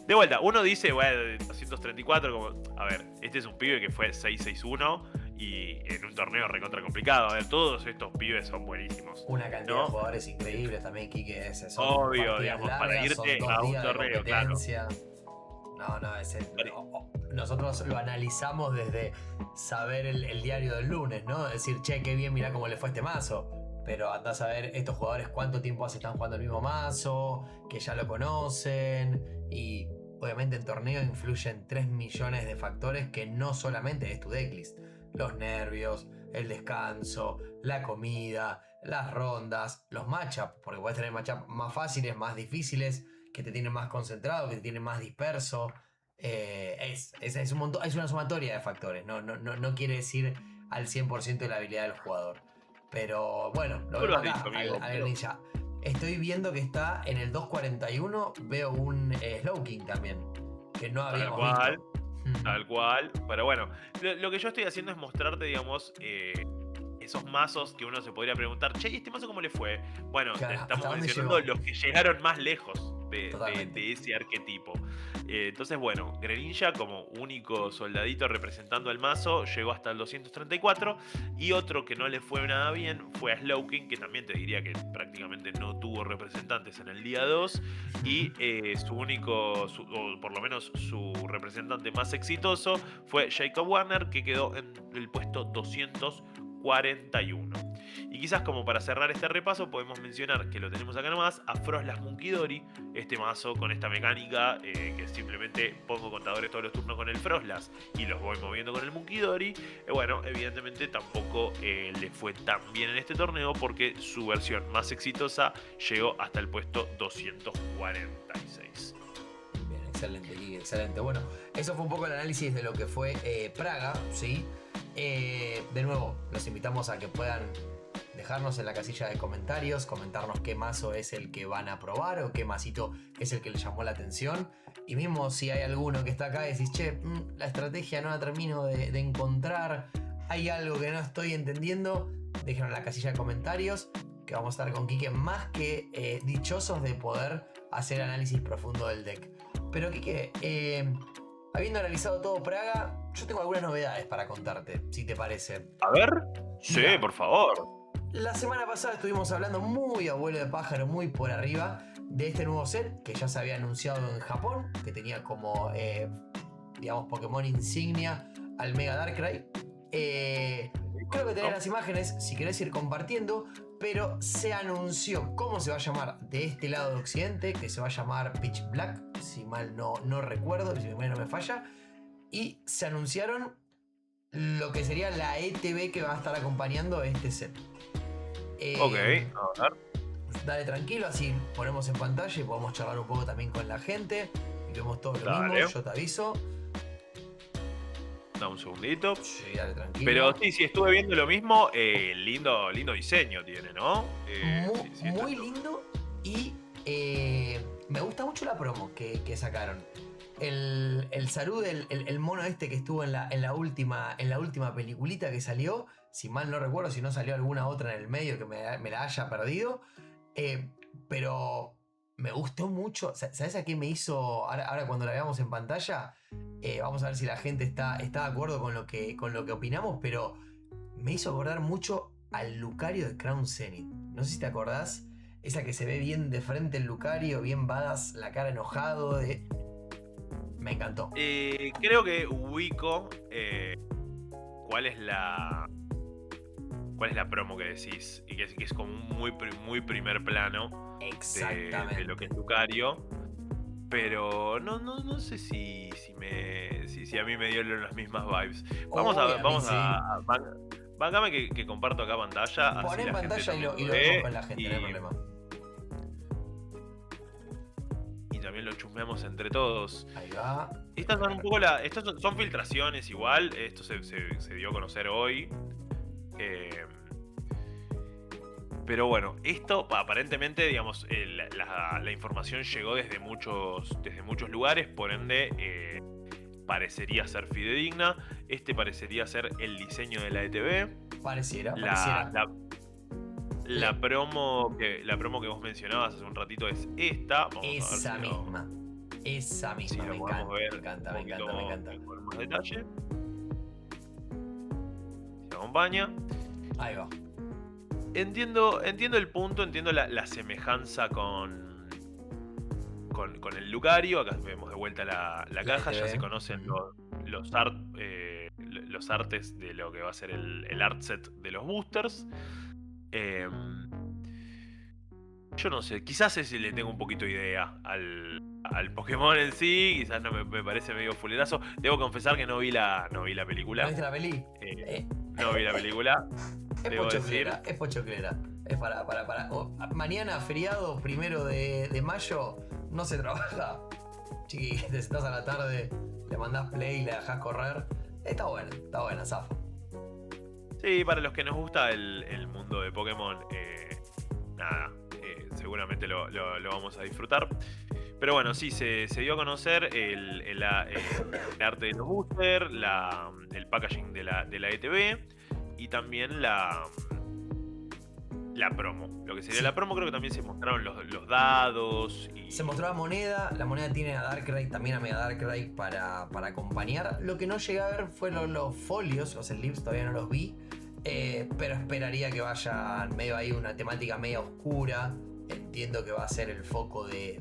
De vuelta, uno dice, bueno, 234, como, a ver, este es un pibe que fue 661 y en un torneo recontra complicado. A ver, todos estos pibes son buenísimos. Una cantidad de jugadores increíbles también, Quique. Obvio, digamos, largas, para irte a un torneo, claro. No, ese. nosotros lo analizamos desde saber el diario del lunes, ¿no? Decir, che, qué bien, mirá cómo le fue este mazo. Pero andás a ver estos jugadores cuánto tiempo hace están jugando el mismo mazo, que ya lo conocen. Y obviamente en torneo influyen 3 millones de factores que no solamente es tu decklist. Los nervios, el descanso, la comida, las rondas, los matchups, porque puedes tener matchups más fáciles, más difíciles, que te tienen más concentrado, que te tienen más disperso. Es un montón, es una sumatoria de factores, no quiere decir al 100% de la habilidad del jugador. Pero bueno, lo veo acá, al Greninja. Estoy viendo que está en el 241, veo un Slowking también, que no habíamos visto. Tal cual, pero bueno, lo que yo estoy haciendo es mostrarte, digamos, esos mazos que uno se podría preguntar, che, ¿y este mazo cómo le fue? Bueno, Claro, estamos mencionando los que llegaron más lejos de ese arquetipo. Entonces, bueno, Greninja como único soldadito representando al mazo llegó hasta el 234, y otro que no le fue nada bien fue a Slowking, que también te diría que prácticamente no tuvo representantes en el día 2, y su único, o por lo menos su representante más exitoso fue Jacob Warner, que quedó en el puesto 241. Y quizás como para cerrar este repaso podemos mencionar que lo tenemos acá nomás a Froslas Munkidori, este mazo con esta mecánica que simplemente pongo contadores todos los turnos con el Froslas y los voy moviendo con el Munkidori. Bueno, evidentemente tampoco le fue tan bien en este torneo, porque su versión más exitosa llegó hasta el puesto 246. Bien, excelente, Gui, excelente. Bueno, eso fue un poco el análisis de lo que fue Praga, ¿sí? De nuevo, los invitamos a que puedan dejarnos en la casilla de comentarios, comentarnos qué mazo es el que van a probar o qué masito es el que les llamó la atención. Y mismo si hay alguno que está acá y decís, che, la estrategia no la termino de encontrar, hay algo que no estoy entendiendo, déjenlo en la casilla de comentarios, que vamos a estar con Quique más que dichosos de poder hacer análisis profundo del deck. Pero Quique, habiendo analizado todo Praga, yo tengo algunas novedades para contarte, si te parece. A ver. Sí, Mira, por favor. la semana pasada estuvimos hablando muy abuelo de pájaro, muy por arriba, de este nuevo set que ya se había anunciado en Japón, que tenía como, digamos, Pokémon insignia al Mega Darkrai. Creo que tenés las imágenes, si querés ir compartiendo, pero se anunció cómo se va a llamar de este lado de Occidente, que se va a llamar Pitch Black, si mal no recuerdo, si mi memoria no me falla, y se anunciaron lo que sería la ETB que va a estar acompañando este set. Ok, a ver. Dale tranquilo, así ponemos en pantalla y podemos charlar un poco también con la gente y vemos todo lo mismo, yo te aviso. Da un segundito. Sí, dale tranquilo. Pero sí, estuve viendo lo mismo. Lindo diseño tiene, ¿no? Muy lindo, y me gusta mucho la promo que sacaron. El Sarud, el mono este que estuvo en la última peliculita que salió, si mal no recuerdo, si no salió alguna otra en el medio que me la haya perdido, pero me gustó mucho. ¿Sabes a qué me hizo? Ahora cuando la veamos en pantalla, vamos a ver si la gente está de acuerdo con lo que opinamos, pero me hizo acordar mucho al Lucario de Crown Zenith. No sé si te acordás, esa que se ve bien de frente el Lucario, bien badass, la cara enojado de... Me encantó. Creo que ubico cuál es la promo que decís, y que es como un muy primer plano de lo que es Lucario, pero no sé si a mí me dieron las mismas vibes. Vamos a bancame que comparto acá pantalla. Poné en pantalla y lo vemos con la gente, no hay problema. También lo chusmeamos entre todos. Ahí va. Estas son un poco estas son filtraciones igual. Esto se dio a conocer hoy. Pero bueno, esto aparentemente, digamos, la información llegó desde muchos lugares, por ende parecería ser fidedigna. Este parecería ser el diseño de la ETB. Pareciera. La promo que vos mencionabas hace un ratito es esta. Esa misma. Si me encanta. Con más detalle. Se acompaña. Ahí va. Entiendo el punto, entiendo la semejanza con el Lucario. Acá vemos de vuelta la caja, ya se conocen los artes de lo que va a ser el art set de los boosters. Yo no sé, quizás ese le tengo un poquito de idea al Pokémon en sí, quizás no me parece medio fulerazo. Debo confesar que no vi la película. ¿No viste la peli? No vi la película. Es pochoclera. Es para. Mañana, feriado 1 de mayo, no se trabaja. Chiqui, te sentás a la tarde, le mandás play y la dejás correr. Está buena, zafa. Sí, para los que nos gusta el mundo de Pokémon, nada, seguramente lo vamos a disfrutar. Pero bueno, sí, se dio a conocer el arte de los boosters, el packaging de la ETB y también la promo. Lo que sería la promo, creo que también se mostraron los dados. Se mostró la moneda tiene a Darkrai, también a Mega Darkrai para acompañar. Lo que no llegué a ver fueron los folios, los slips todavía no los vi. Pero esperaría que vayan medio ahí una temática media oscura. Entiendo que va a ser el foco de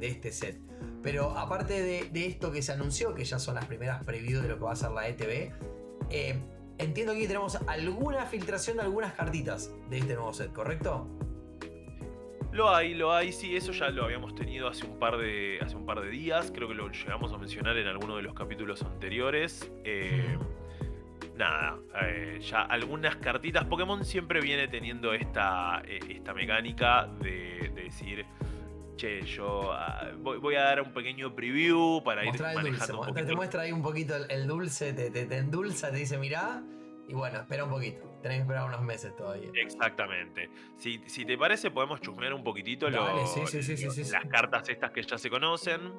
este set. Pero aparte de esto que se anunció, que ya son las primeras previews de lo que va a ser la ETB, entiendo que aquí tenemos alguna filtración de algunas cartitas de este nuevo set, ¿correcto? Lo hay, sí, eso ya lo habíamos tenido hace un par de días. Creo que lo llegamos a mencionar en alguno de los capítulos anteriores. Nada, ya algunas cartitas. Pokémon siempre viene teniendo esta mecánica de decir, che, yo voy a dar un pequeño preview para mostrar ir manejando un poquito. Te muestra ahí un poquito el dulce, te endulza, te dice mirá, y bueno, espera un poquito, tenés que esperar unos meses todavía. Exactamente. Si te parece, podemos chusmear un poquitito sí. las cartas estas que ya se conocen.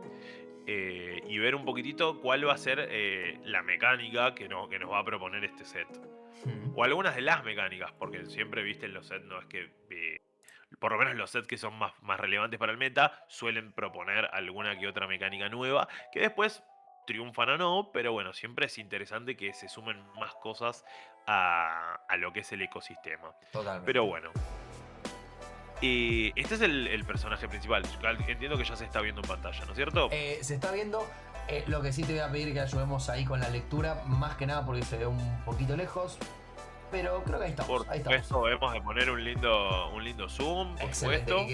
Y ver un poquitito cuál va a ser la mecánica que nos va a proponer este set. O algunas de las mecánicas, porque siempre, viste, en los sets no es que... por lo menos los sets que son más relevantes para el meta suelen proponer alguna que otra mecánica nueva, que después triunfan o no, pero bueno, siempre es interesante que se sumen más cosas a lo que es el ecosistema. Totalmente. Pero bueno. Este es el personaje principal. Entiendo que ya se está viendo en pantalla, ¿no es cierto? Se está viendo. Lo que sí te voy a pedir que ayudemos ahí con la lectura, más que nada porque se ve un poquito lejos. Pero creo que ahí estamos. Por supuesto, debemos de poner un lindo zoom, por supuesto.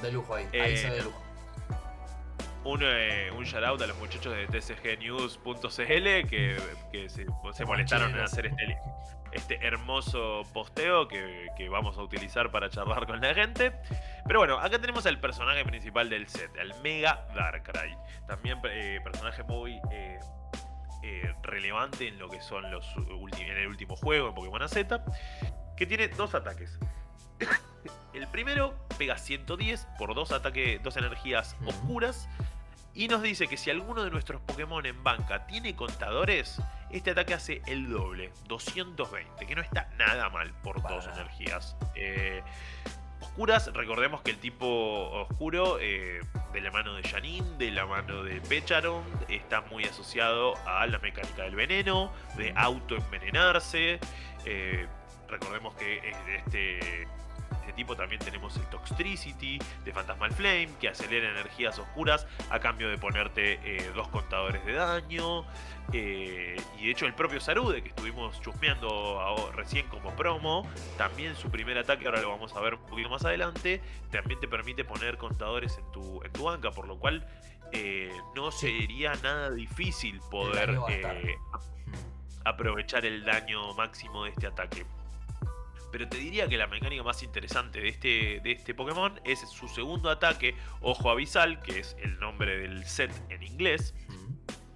De lujo ahí. Ahí se ve de lujo. Un shout out a los muchachos de tcgnews.cl que se molestaron en hacer este hermoso posteo que vamos a utilizar para charlar con la gente. Pero bueno, acá tenemos al personaje principal del set, el Mega Darkrai. También personaje muy relevante en lo que son en el último juego, en Pokémon AZ, que tiene 2 ataques. El primero pega 110 por 2 energías oscuras. Y nos dice que si alguno de nuestros Pokémon en banca tiene contadores, este ataque hace el doble, 220, que no está nada mal por 2 energías. Oscuras, recordemos que el tipo oscuro, de la mano de Janine, de la mano de Pecharon, está muy asociado a la mecánica del veneno, de autoenvenenarse. Recordemos que este tipo también tenemos el Toxtricity de Phantasmal Flame, que acelera energías oscuras a cambio de ponerte 2 contadores de daño. Y de hecho el propio Sarude, que estuvimos chusmeando recién como promo, también su primer ataque, ahora lo vamos a ver un poquito más adelante, también te permite poner contadores en tu banca, por lo cual no sería nada difícil poder aprovechar el daño máximo de este ataque. Pero te diría que la mecánica más interesante de este Pokémon es su segundo ataque, Ojo Abisal, que es el nombre del set en inglés.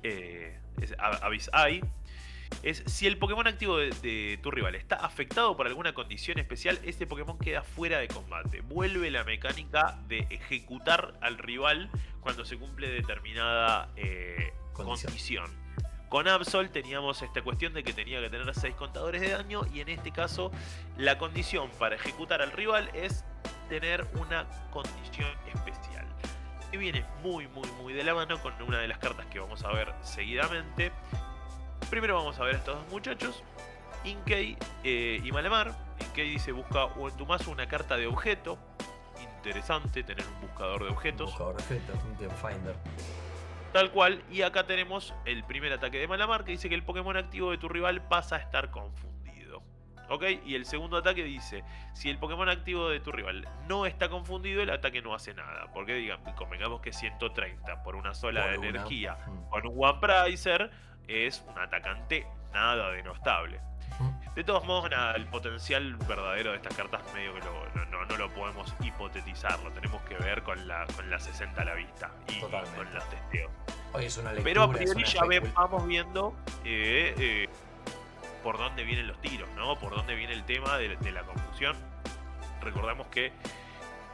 Es Abyss Eye. Es si el Pokémon activo de tu rival está afectado por alguna condición especial, este Pokémon queda fuera de combate. Vuelve la mecánica de ejecutar al rival cuando se cumple determinada condición. Con Absol teníamos esta cuestión de que tenía que tener 6 contadores de daño, y en este caso la condición para ejecutar al rival es tener una condición especial, que viene muy de la mano con una de las cartas que vamos a ver seguidamente. Primero vamos a ver a estos dos muchachos, Inkay y Malamar. Inkay dice: busca en tu mazo una carta de objeto. Interesante tener un buscador de objetos. Un buscador de objetos, un Gem Finder. Tal cual, y acá tenemos el primer ataque de Malamar, que dice que el Pokémon activo de tu rival pasa a estar confundido. ¿Ok? Y el segundo ataque dice, si el Pokémon activo de tu rival no está confundido, el ataque no hace nada. Porque convengamos que 130 por una sola Por una. energía con un One Pricer es un atacante nada denostable. De todos modos, nada, el potencial verdadero de estas cartas medio que no lo podemos hipotetizar, lo tenemos que ver con la 60 a la vista y con los testeos. Hoy es una lectura, pero a priori ya vamos viendo por dónde vienen los tiros, ¿no? Por dónde viene el tema de la confusión. Recordamos que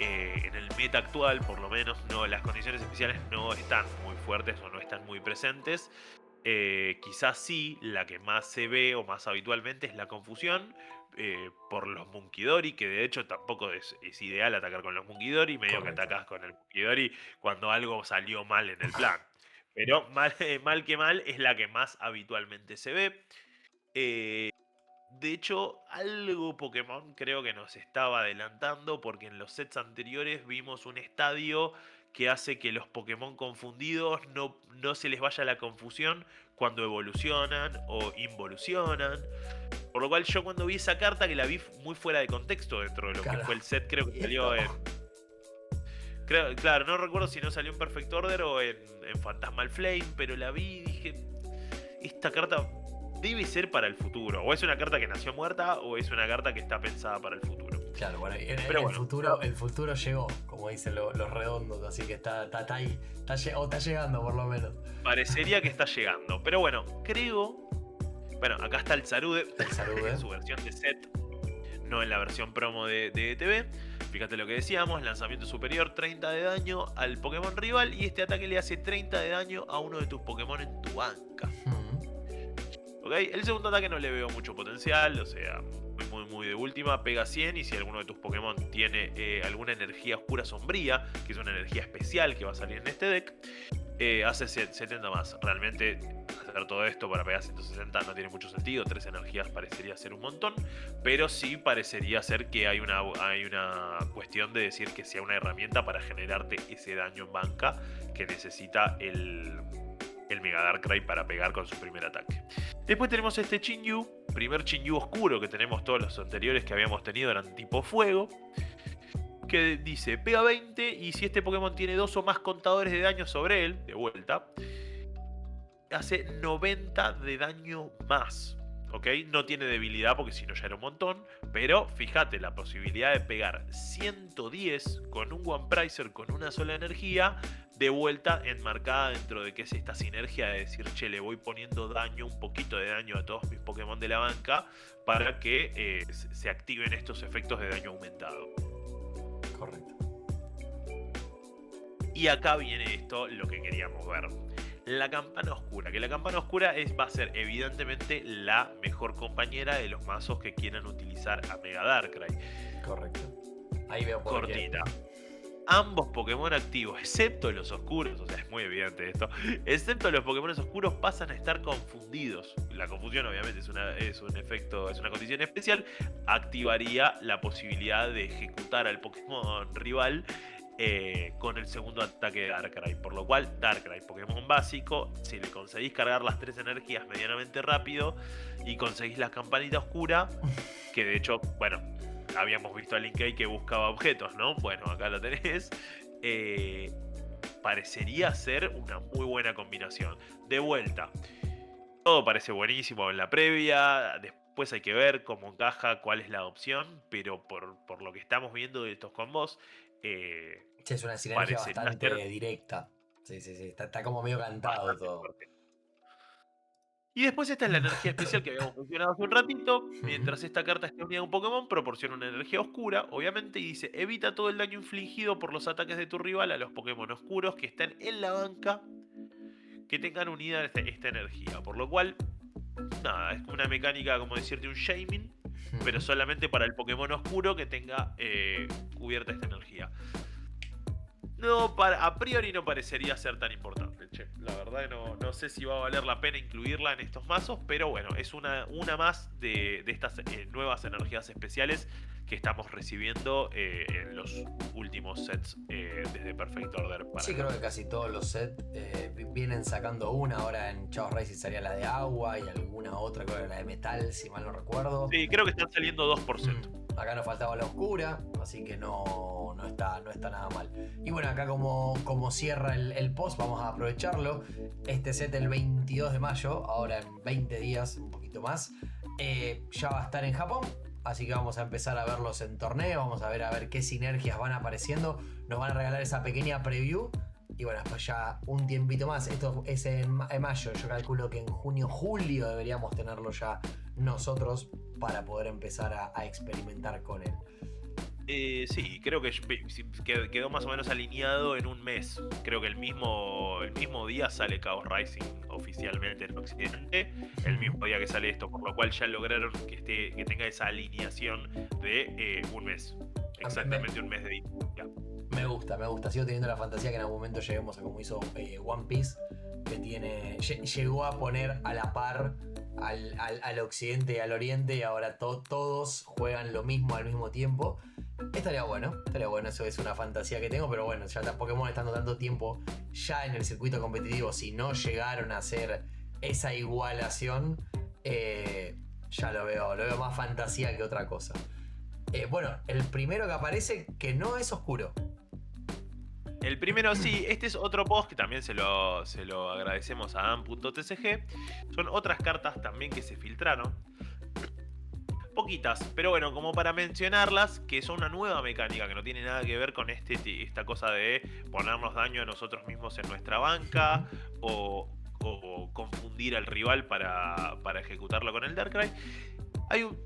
en el meta actual, por lo menos, las condiciones especiales no están muy fuertes o no están muy presentes. Quizás sí, la que más se ve o más habitualmente es la confusión por los Munkidori, que de hecho tampoco es ideal atacar con los Munkidori, medio que atacás con el Munkidori cuando algo salió mal en el plan. Pero mal que mal es la que más habitualmente se ve. De hecho, algo Pokémon creo que nos estaba adelantando, porque en los sets anteriores vimos un estadio que hace que los Pokémon confundidos no se les vaya la confusión cuando evolucionan o involucionan. Por lo cual yo cuando vi esa carta, que la vi muy fuera de contexto dentro de lo que fue el set, creo que salió en... Claro, no recuerdo si no salió en Perfect Order o en Phantasmal Flame, pero la vi y dije, esta carta debe ser para el futuro. O es una carta que nació muerta o es una carta que está pensada para el futuro. Claro, bueno, el futuro llegó, como dicen los redondos, así que está ahí, está llegando por lo menos. Parecería que está llegando, pero bueno, creo... Bueno, acá está el Zarude, en su versión de set, no en la versión promo de ETB. Fíjate lo que decíamos, lanzamiento superior, 30 de daño al Pokémon rival, y este ataque le hace 30 de daño a uno de tus Pokémon en tu banca. ¿Okay? El segundo ataque no le veo mucho potencial, o sea, muy de última, pega 100, y si alguno de tus Pokémon tiene alguna energía oscura sombría, que es una energía especial que va a salir en este deck, hace 70 más. Realmente hacer todo esto para pegar 160 no tiene mucho sentido, 3 energías parecería ser un montón, pero sí parecería ser que hay una cuestión de decir que sea una herramienta para generarte ese daño en banca que necesita el Mega Darkrai para pegar con su primer ataque. Después tenemos este Chinyu, primer Chinyu oscuro que tenemos. Todos los anteriores que habíamos tenido eran tipo fuego, que dice, pega 20 y si este Pokémon tiene 2 o más contadores de daño sobre él, de vuelta, hace 90 de daño más. ¿Ok? No tiene debilidad porque si no ya era un montón, pero fíjate, la posibilidad de pegar 110 con un One Pricer con una sola energía, de vuelta enmarcada dentro de que es esta sinergia de decir, che, le voy poniendo daño, un poquito de daño a todos mis Pokémon de la banca para que se activen estos efectos de daño aumentado. Correcto. Y acá viene esto, lo que queríamos ver. La campana oscura, que la campana oscura va a ser evidentemente la mejor compañera de los mazos que quieran utilizar a Mega Darkrai. Correcto. Ahí veo por cortita. Ambos Pokémon activos, excepto los oscuros, o sea, es muy evidente esto, excepto los Pokémon oscuros, pasan a estar confundidos. La confusión obviamente es un efecto, es una condición especial. Activaría la posibilidad de ejecutar al Pokémon rival con el segundo ataque de Darkrai. Por lo cual, Darkrai, Pokémon básico, si le conseguís cargar las 3 energías medianamente rápido y conseguís la campanita oscura, que de hecho, bueno, habíamos visto a Linkei que buscaba objetos, ¿no? Bueno, acá lo tenés. Parecería ser una muy buena combinación. De vuelta, todo parece buenísimo en la previa. Después hay que ver cómo encaja, cuál es la opción. Pero por lo que estamos viendo de estos combos, sí, es una sinergia bastante directa. Sí. Está como medio cantado todo. Fuerte. Y después esta es la energía especial que habíamos mencionado hace un ratito. Mientras esta carta esté unida a un Pokémon, proporciona una energía oscura, obviamente, y dice, evita todo el daño infligido por los ataques de tu rival a los Pokémon oscuros que estén en la banca que tengan unida esta energía. Por lo cual, nada, es una mecánica, como decirte, un shaming, pero solamente para el Pokémon oscuro que tenga cubierta esta energía. A priori no parecería ser tan importante, che. La verdad no sé si va a valer la pena incluirla en estos mazos, pero bueno, es una más de estas nuevas energías especiales que estamos recibiendo en los últimos sets desde Perfect Order. Sí, creo que casi todos los sets vienen sacando una. Ahora en Chaos Racing salía la de agua y alguna otra, creo que la de metal, si mal no recuerdo. Sí, creo que están saliendo 2 por set. Acá nos faltaba la oscura, así que no está nada mal. Y bueno, acá como cierra el post, vamos a aprovecharlo. Este set el 22 de mayo, ahora en 20 días, un poquito más, ya va a estar en Japón. Así que vamos a empezar a verlos en torneo, vamos a ver qué sinergias van apareciendo. Nos van a regalar esa pequeña preview. Y bueno, después ya un tiempito más. Esto es en mayo. Yo calculo que en junio, julio deberíamos tenerlo ya nosotros para poder empezar a experimentar con él. Sí, creo que quedó más o menos alineado en un mes. Creo que el mismo día sale Chaos Rising oficialmente en Occidente, el mismo día que sale esto, por lo cual ya lograron que tenga esa alineación de un mes. Exactamente un mes de distancia. Me gusta. Sigo teniendo la fantasía que en algún momento lleguemos a como hizo One Piece, que llegó a poner a la par al occidente y al oriente, y ahora todos juegan lo mismo al mismo tiempo. Estaría bueno, eso es una fantasía que tengo, pero bueno, ya Pokémon estando tanto tiempo ya en el circuito competitivo, si no llegaron a hacer esa igualación, ya lo veo más fantasía que otra cosa. Bueno, el primero que aparece, que no es oscuro. El primero, sí, este es otro post que también se lo agradecemos a Dan.tcg. Son otras cartas también que se filtraron. Poquitas, pero bueno, como para mencionarlas, que son una nueva mecánica que no tiene nada que ver con esta cosa de ponernos daño a nosotros mismos en nuestra banca o confundir al rival para ejecutarlo con el Darkrai. Hay un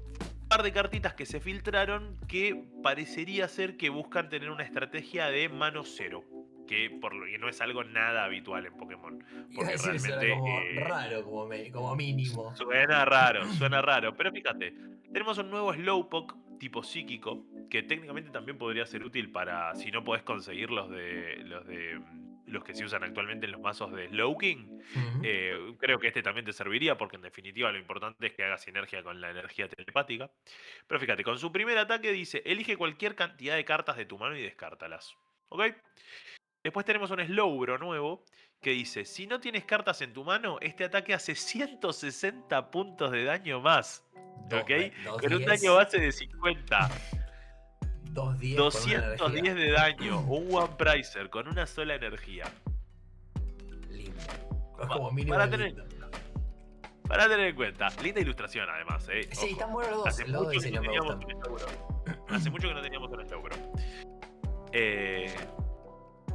par de cartitas que se filtraron que parecería ser que buscan tener una estrategia de mano cero, que no es algo nada habitual en Pokémon. Porque realmente como raro, como mínimo. Suena raro, pero fíjate, tenemos un nuevo Slowpoke tipo psíquico, que técnicamente también podría ser útil para, si no podés conseguir los que se usan actualmente en los mazos de Slowking. Creo que este también te serviría, porque en definitiva lo importante es que haga sinergia con la energía telepática. Pero fíjate, con su primer ataque dice: elige cualquier cantidad de cartas de tu mano y descártalas. ¿Ok? Después tenemos un Slowbro nuevo que dice: si no tienes cartas en tu mano, este ataque hace 160 puntos de daño más. ¿Ok? Con un daño base de 50. 210 de daño. Un One Pricer con una sola energía. Lindo. Como mínimo para tener en cuenta. Linda ilustración además. Sí, ojo. Están buenos los dos. Hace mucho que no teníamos un Slowbro.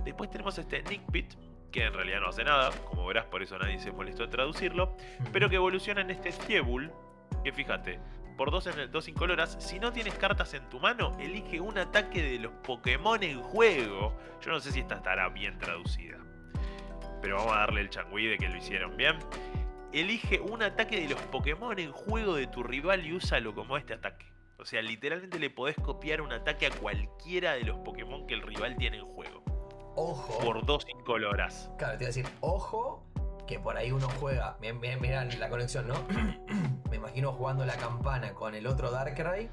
Después tenemos este Nick Pit, que en realidad no hace nada, como verás, por eso nadie se molestó en traducirlo, pero que evoluciona en este Thievul, que fíjate, por 2 incoloras, si no tienes cartas en tu mano, elige un ataque de los Pokémon en juego. Yo no sé si esta estará bien traducida, pero vamos a darle el changüí de que lo hicieron bien. Elige un ataque de los Pokémon en juego de tu rival y úsalo como este ataque. O sea, literalmente le podés copiar un ataque a cualquiera de los Pokémon que el rival tiene en juego. Ojo. Por 2 incoloras. Claro, te iba a decir, ojo, que por ahí uno juega. Mirá la conexión, ¿no? Me imagino jugando la campana con el otro Darkrai.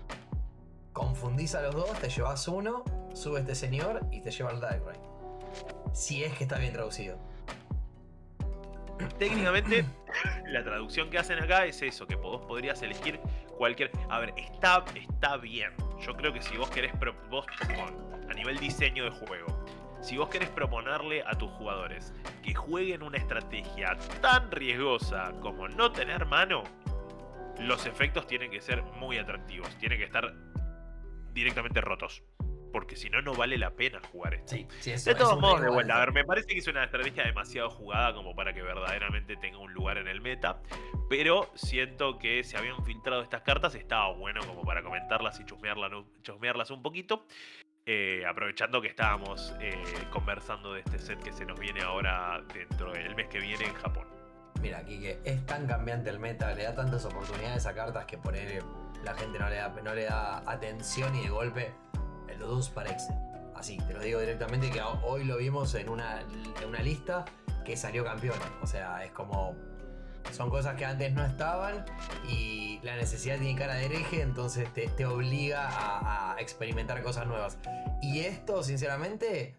Confundís a los dos, te llevas uno, sube este señor y te lleva el Darkrai. Si es que está bien traducido. Técnicamente, la traducción que hacen acá es eso, que vos podrías elegir cualquier... A ver, está bien. Yo creo que si vos querés... Vos, a nivel diseño de juego, si vos querés proponerle a tus jugadores que jueguen una estrategia tan riesgosa como no tener mano, los efectos tienen que ser muy atractivos. Tienen que estar directamente rotos. Porque si no, no vale la pena jugar esto. Sí, eso, de todos modos, de vuelta, a ver, me parece que es una estrategia demasiado jugada como para que verdaderamente tenga un lugar en el meta. Pero siento que se habían filtrado estas cartas, estaba bueno como para comentarlas y chusmearlas un poquito. Aprovechando que estábamos conversando de este set que se nos viene ahora dentro del mes que viene en Japón. Mira, aquí que es tan cambiante el meta, le da tantas oportunidades a cartas que por él la gente no le da atención, y de golpe el Dodus parece. Así, te lo digo directamente, que hoy lo vimos en una lista que salió campeón. O sea, es como Son cosas que antes no estaban y la necesidad tiene cara de hereje, entonces te obliga a experimentar cosas nuevas. Y esto, sinceramente,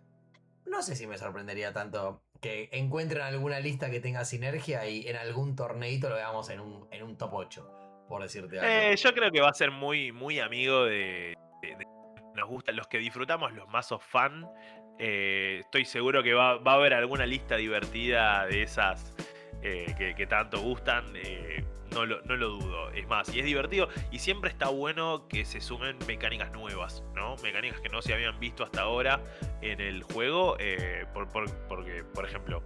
no sé si me sorprendería tanto que encuentren alguna lista que tenga sinergia y en algún torneito lo veamos en un top 8, por decirte algo. Yo creo que va a ser muy, muy amigo de- nos gustan los que disfrutamos los mazos fan. Estoy seguro que va a haber alguna lista divertida de esas que tanto gustan. No lo dudo. Es más, y es divertido. Y siempre está bueno que se sumen mecánicas nuevas, ¿no? Mecánicas que no se habían visto hasta ahora en el juego. Porque, por ejemplo,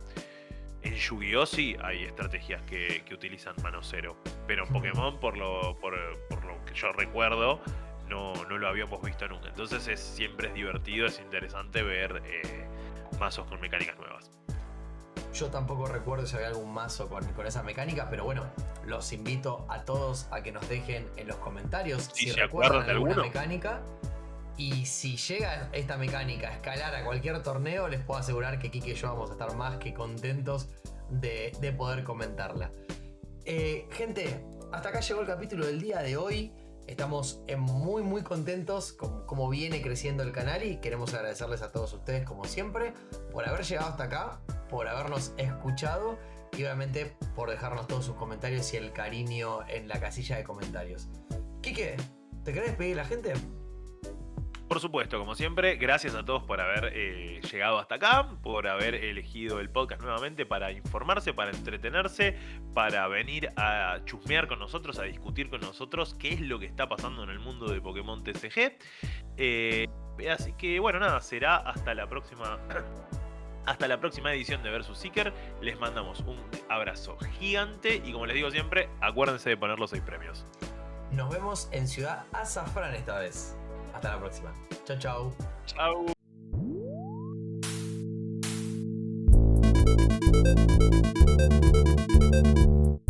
en Yu-Gi-Oh! Sí hay estrategias que utilizan mano cero. Pero en Pokémon, por lo que yo recuerdo, no lo habíamos visto nunca. Entonces siempre es divertido, es interesante ver mazos con mecánicas nuevas. Yo tampoco recuerdo si había algún mazo con esa mecánica, pero bueno, los invito a todos a que nos dejen en los comentarios si se recuerdan acuerdan de alguna alguno mecánica. Y si llega esta mecánica a escalar a cualquier torneo, les puedo asegurar que Kike y yo vamos a estar más que contentos de poder comentarla. Gente, hasta acá llegó el capítulo del día de hoy. Estamos muy muy contentos con cómo viene creciendo el canal y queremos agradecerles a todos ustedes como siempre por haber llegado hasta acá, por habernos escuchado y obviamente por dejarnos todos sus comentarios y el cariño en la casilla de comentarios. Kike, ¿te querés despedir la gente? Por supuesto, como siempre, gracias a todos por haber llegado hasta acá, por haber elegido el podcast nuevamente para informarse, para entretenerse, para venir a chusmear con nosotros, a discutir con nosotros qué es lo que está pasando en el mundo de Pokémon TCG. Así que bueno, nada, será hasta la próxima. Hasta la próxima edición de Versus Seeker. Les mandamos un abrazo gigante y como les digo siempre, acuérdense de poner los 6 premios. Nos vemos en Ciudad Azafrán esta vez. Hasta la próxima. Chau, chau. Chau.